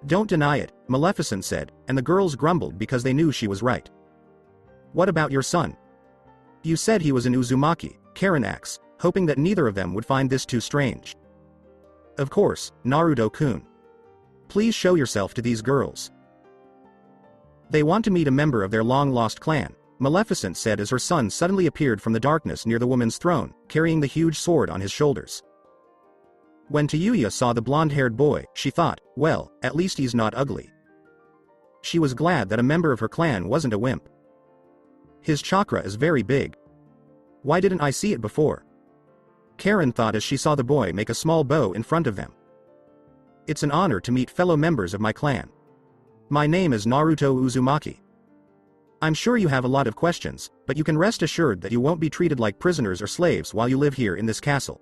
Don't deny it, Maleficent said, and the girls grumbled because they knew she was right. What about your son? You said he was an Uzumaki, Karen asks, hoping that neither of them would find this too strange. Of course, Naruto-kun. Please show yourself to these girls. They want to meet a member of their long-lost clan, Maleficent said as her son suddenly appeared from the darkness near the woman's throne, carrying the huge sword on his shoulders. When Tayuya saw the blonde-haired boy, she thought, well, at least he's not ugly. She was glad that a member of her clan wasn't a wimp. His chakra is very big. Why didn't I see it before? Karen thought as she saw the boy make a small bow in front of them. It's an honor to meet fellow members of my clan. My name is Naruto Uzumaki. I'm sure you have a lot of questions, but you can rest assured that you won't be treated like prisoners or slaves while you live here in this castle.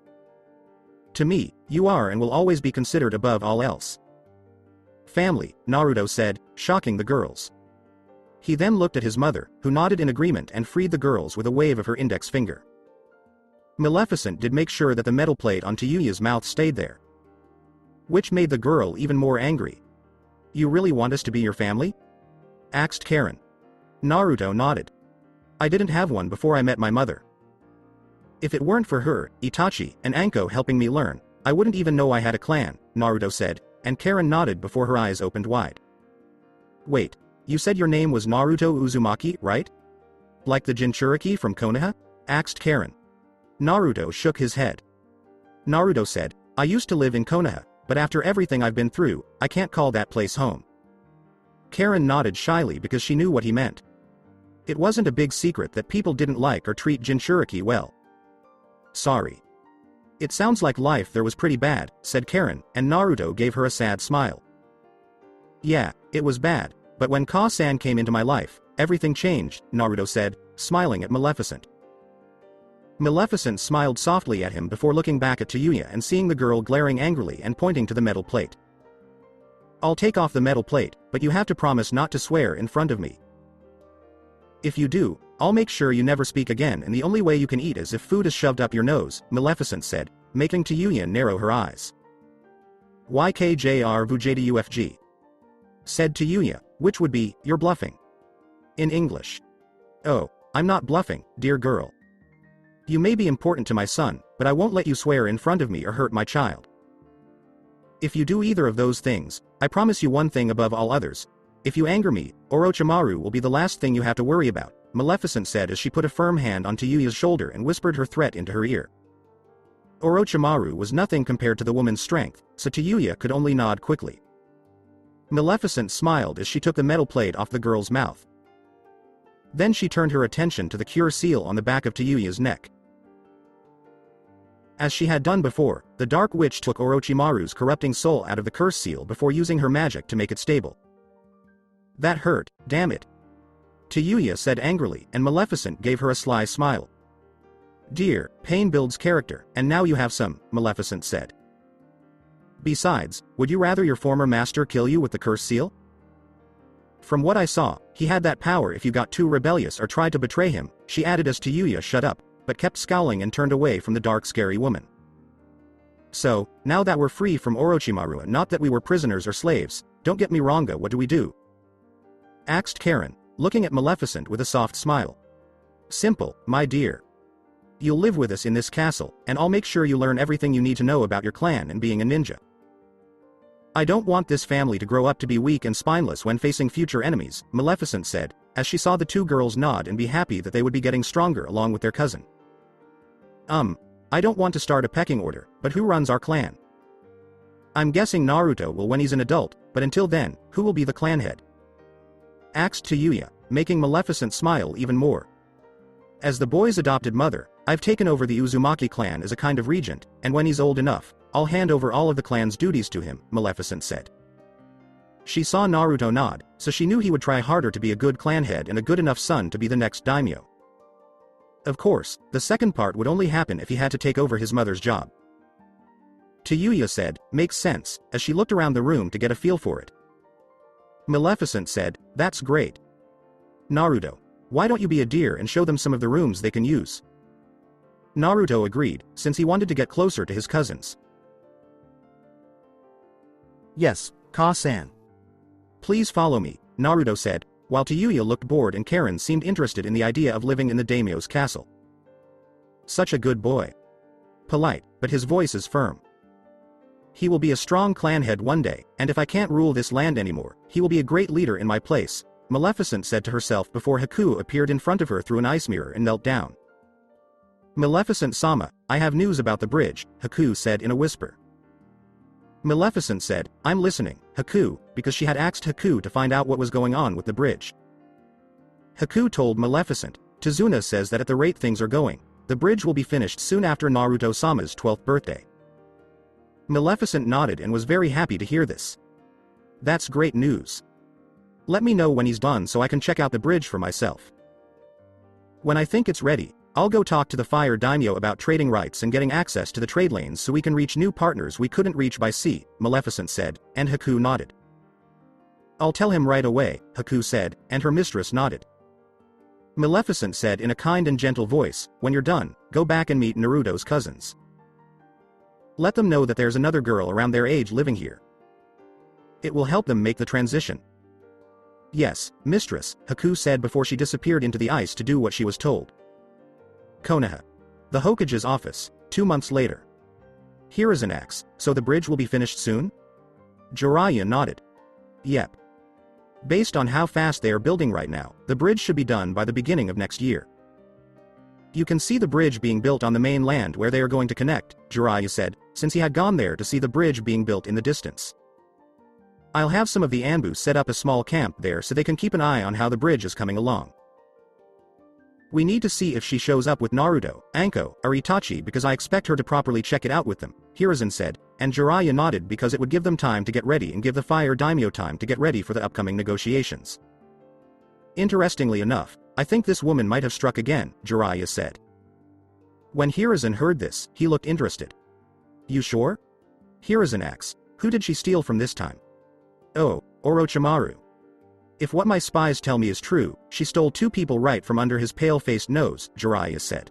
To me, you are and will always be considered above all else. Family, Naruto said, shocking the girls. He then looked at his mother, who nodded in agreement and freed the girls with a wave of her index finger. Maleficent did make sure that the metal plate on Tayuya's mouth stayed there, which made the girl even more angry. You really want us to be your family? Asked Karen. Naruto nodded. I didn't have one before I met my mother. If it weren't for her, Itachi, and Anko helping me learn, I wouldn't even know I had a clan, Naruto said, and Karen nodded before her eyes opened wide. Wait, you said your name was Naruto Uzumaki, right? Like the Jinchuriki from Konoha? Asked Karen. Naruto shook his head. Naruto said, I used to live in Konoha, but after everything I've been through, I can't call that place home. Karen nodded shyly because she knew what he meant. It wasn't a big secret that people didn't like or treat Jinchuriki well. Sorry. It sounds like life there was pretty bad, said Karen, and Naruto gave her a sad smile. Yeah, it was bad, but when Ka-san came into my life, everything changed, Naruto said, smiling at Maleficent. Maleficent smiled softly at him before looking back at Tayuya and seeing the girl glaring angrily and pointing to the metal plate. I'll take off the metal plate, but you have to promise not to swear in front of me. If you do, I'll make sure you never speak again, and the only way you can eat is if food is shoved up your nose, Maleficent said, making Tayuya narrow her eyes. YKJR VJDUFG. Said Tayuya, which would be, you're bluffing. In English. Oh, I'm not bluffing, dear girl. You may be important to my son, but I won't let you swear in front of me or hurt my child. If you do either of those things, I promise you one thing above all others. If you anger me, Orochimaru will be the last thing you have to worry about, Maleficent said as she put a firm hand on Tayuya's shoulder and whispered her threat into her ear. Orochimaru was nothing compared to the woman's strength, so Tayuya could only nod quickly. Maleficent smiled as she took the metal plate off the girl's mouth. Then she turned her attention to the cure seal on the back of Tayuya's neck. As she had done before, the Dark Witch took Orochimaru's corrupting soul out of the curse seal before using her magic to make it stable. That hurt, damn it. Tayuya said angrily, and Maleficent gave her a sly smile. Dear, pain builds character, and now you have some, Maleficent said. Besides, would you rather your former master kill you with the curse seal? From what I saw, he had that power if you got too rebellious or tried to betray him, she added as Tayuya shut up, but kept scowling and turned away from the dark scary woman. So, now that we're free from Orochimaru and not that we were prisoners or slaves, don't get me wrong, what do we do? Asked Karen, looking at Maleficent with a soft smile. Simple, my dear. You'll live with us in this castle, and I'll make sure you learn everything you need to know about your clan and being a ninja. I don't want this family to grow up to be weak and spineless when facing future enemies, Maleficent said, as she saw the two girls nod and be happy that they would be getting stronger along with their cousin. I don't want to start a pecking order, but who runs our clan? I'm guessing Naruto will when he's an adult, but until then, who will be the clan head? Asked Tayuya, making Maleficent smile even more. As the boy's adopted mother, I've taken over the Uzumaki clan as a kind of regent, and when he's old enough, I'll hand over all of the clan's duties to him, Maleficent said. She saw Naruto nod, so she knew he would try harder to be a good clan head and a good enough son to be the next daimyo. Of course, the second part would only happen if he had to take over his mother's job. Tayuya said, makes sense, as she looked around the room to get a feel for it. Maleficent said, that's great. Naruto, why don't you be a deer and show them some of the rooms they can use? Naruto agreed, since he wanted to get closer to his cousins.
Yes, Ka-san.
Please follow me, Naruto said, while Tayuya looked bored and Karen seemed interested in the idea of living in the daimyo's castle. Such a good boy. Polite, but his voice is firm. He will be a strong clan head one day, and if I can't rule this land anymore, he will be a great leader in my place, Maleficent said to herself before Haku appeared in front of her through an ice mirror and knelt down. Maleficent-sama, I have news about the bridge, Haku said in a whisper. Maleficent said, I'm listening, Haku, because she had asked Haku to find out what was going on with the bridge. Haku told Maleficent, Tazuna says that at the rate things are going, the bridge will be finished soon after Naruto-sama's 12th birthday. Maleficent nodded and was very happy to hear this. That's great news. Let me know when he's done so I can check out the bridge for myself. When I think it's ready, I'll go talk to the Fire Daimyo about trading rights and getting access to the trade lanes so we can reach new partners we couldn't reach by sea, Maleficent said, and Haku nodded. I'll tell him right away, Haku said, and her mistress nodded. Maleficent said in a kind and gentle voice, when you're done, go back and meet Naruto's cousins. Let them know that there's another girl around their age living here. It will help them make the transition. Yes, mistress, Haku said before she disappeared into the ice to do what she was told. Konoha. The Hokage's office, 2 months later. Here is an axe, so the bridge will be finished soon? Jiraiya nodded. Yep. Based on how fast they are building right now, the bridge should be done by the beginning of next year. You can see the bridge being built on the main land where they are going to connect, Jiraiya said, since he had gone there to see the bridge being built in the distance. I'll have some of the Anbu set up a small camp there so they can keep an eye on how the bridge is coming along. We need to see if she shows up with Naruto, Anko, or Itachi because I expect her to properly check it out with them, Hiruzen said, and Jiraiya nodded because it would give them time to get ready and give the Fire Daimyo time to get ready for the upcoming negotiations. Interestingly enough, I think this woman might have struck again, Jiraiya said. When Hiruzen heard this, he looked interested. You sure? Hiruzen asks, who did she steal from this time? Oh, Orochimaru. If what my spies tell me is true, she stole 2 people right from under his pale-faced nose, Jiraiya said.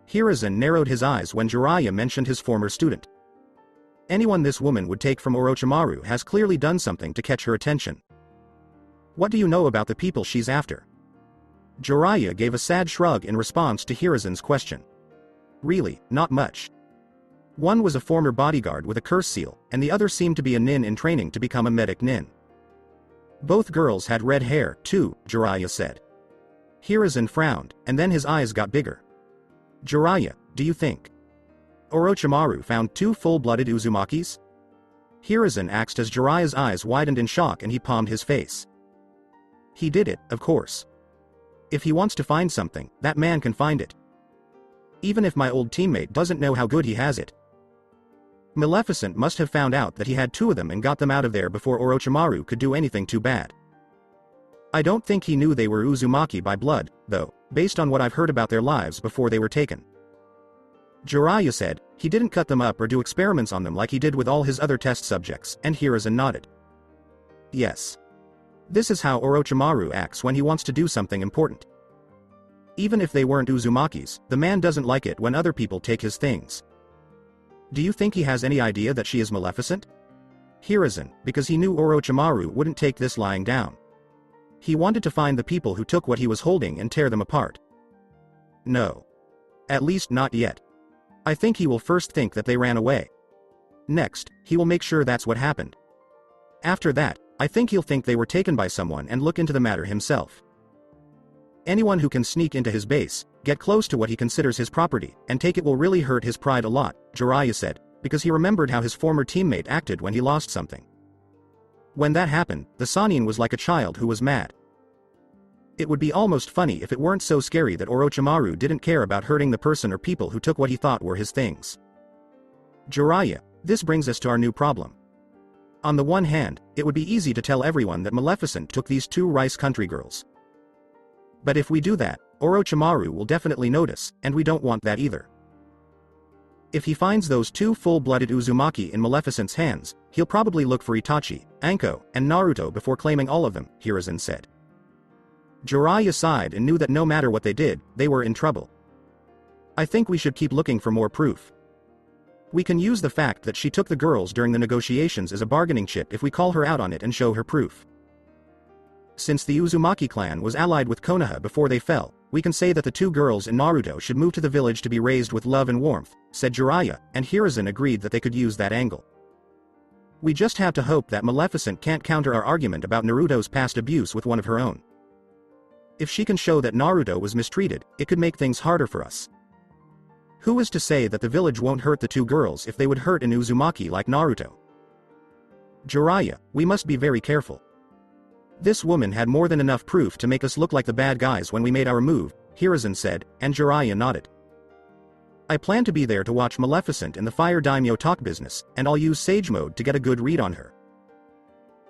Hiruzen narrowed his eyes when Jiraiya mentioned his former student. Anyone this woman would take from Orochimaru has clearly done something to catch her attention. What do you know about the people she's after? Jiraiya gave a sad shrug in response to Hiruzen's question. Really, not much. One was a former bodyguard with a curse seal, and the other seemed to be a nin in training to become a medic nin. Both girls had red hair, too, Jiraiya said. Hiruzen frowned, and then his eyes got bigger. Jiraiya, do you think Orochimaru found 2 full-blooded Uzumakis? Hiruzen asked as Jiraiya's eyes widened in shock and he palmed his face. He did it, of course. If he wants to find something, that man can find it. Even if my old teammate doesn't know how good he has it. Maleficent must have found out that he had 2 of them and got them out of there before Orochimaru could do anything too bad. I don't think he knew they were Uzumaki by blood, though, based on what I've heard about their lives before they were taken. Jiraiya said, he didn't cut them up or do experiments on them like he did with all his other test subjects, and Hiruzen nodded. Yes. This is how Orochimaru acts when he wants to do something important. Even if they weren't Uzumakis, the man doesn't like it when other people take his things. Do you think he has any idea that she is Maleficent? Hiruzen, because he knew Orochimaru wouldn't take this lying down. He wanted to find the people who took what he was holding and tear them apart. No. At least not yet. I think he will first think that they ran away. Next, he will make sure that's what happened. After that, I think he'll think they were taken by someone and look into the matter himself. Anyone who can sneak into his base, get close to what he considers his property, and take it will really hurt his pride a lot, Jiraiya said, because he remembered how his former teammate acted when he lost something. When that happened, the Sannin was like a child who was mad. It would be almost funny if it weren't so scary that Orochimaru didn't care about hurting the person or people who took what he thought were his things. Jiraiya, this brings us to our new problem. On the one hand, it would be easy to tell everyone that Maleficent took these two rice country girls. But if we do that, Orochimaru will definitely notice, and we don't want that either. If he finds those two full-blooded Uzumaki in Maleficent's hands, he'll probably look for Itachi, Anko, and Naruto before claiming all of them, Hiruzen said. Jiraiya sighed and knew that no matter what they did, they were in trouble. I think we should keep looking for more proof. We can use the fact that she took the girls during the negotiations as a bargaining chip if we call her out on it and show her proof. Since the Uzumaki clan was allied with Konoha before they fell, we can say that the two girls in Naruto should move to the village to be raised with love and warmth, said Jiraiya, and Hiruzen agreed that they could use that angle. We just have to hope that Maleficent can't counter our argument about Naruto's past abuse with one of her own. If she can show that Naruto was mistreated, it could make things harder for us. Who is to say that the village won't hurt the two girls if they would hurt an Uzumaki like Naruto? Jiraiya, we must be very careful. This woman had more than enough proof to make us look like the bad guys when we made our move, Hiruzen said, and Jiraiya nodded. I plan to be there to watch Maleficent in the Fire Daimyo talk business, and I'll use Sage Mode to get a good read on her.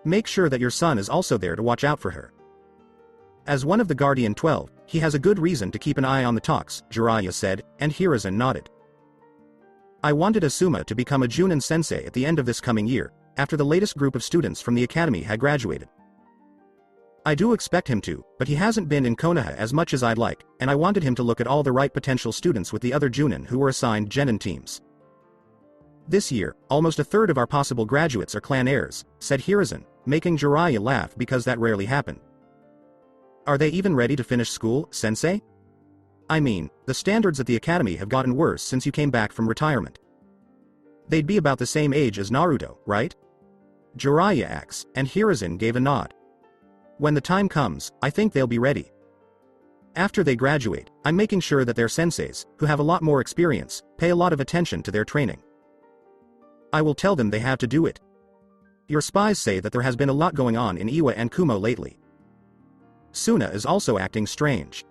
Make sure that your son is also there to watch out for her. As one of the Guardian 12, he has a good reason to keep an eye on the talks, Jiraiya said, and Hiruzen nodded. I wanted Asuma to become a Junin sensei at the end of this coming year, after the latest group of students from the academy had graduated. I do expect him to, but he hasn't been in Konoha as much as I'd like, and I wanted him to look at all the right potential students with the other Junin who were assigned Genin teams. This year, almost a third of our possible graduates are clan heirs, said Hiruzen, making Jiraiya laugh because that rarely happened. Are they even ready to finish school, sensei? I mean, the standards at the academy have gotten worse since you came back from retirement. They'd be about the same age as Naruto, right? Jiraiya asks, and Hiruzen gave a nod. When the time comes, I think they'll be ready. After they graduate, I'm making sure that their senseis, who have a lot more experience, pay a lot of attention to their training. I will tell them they have to do it. Your spies say that there has been a lot going on in Iwa and Kumo lately. Suna is also acting strange.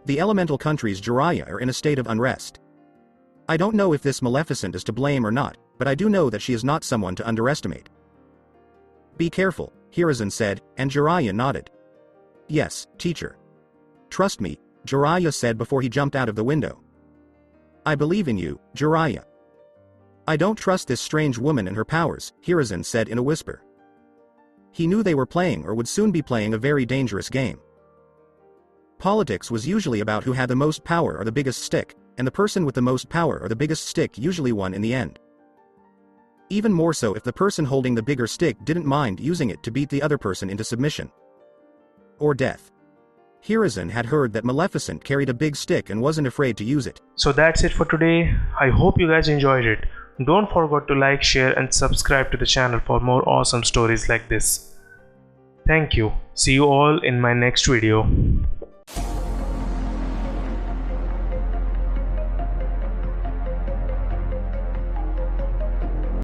The elemental countries Jiraiya are in a state of unrest. I don't know if this Maleficent is to blame or not, but I do know that she is not someone to underestimate. Be careful, Hiruzen said, and Jiraiya nodded. Yes, teacher. Trust me, Jiraiya said before he jumped out of the window. I believe in you, Jiraiya. I don't trust this strange woman and her powers, Hiruzen said in a whisper. He knew they were playing or would soon be playing a very dangerous game. Politics was usually about who had the most power or the biggest stick, and the person with the most power or the biggest stick usually won in the end. Even more so if the person holding the bigger stick didn't mind using it to beat the other person into submission. Or death. Hiruzen had heard that Maleficent carried a big stick and wasn't afraid to use it.
So that's it for today. I hope you guys enjoyed it. Don't forget to like, share and subscribe to the channel for more awesome stories like this. Thank you. See you all in my next video.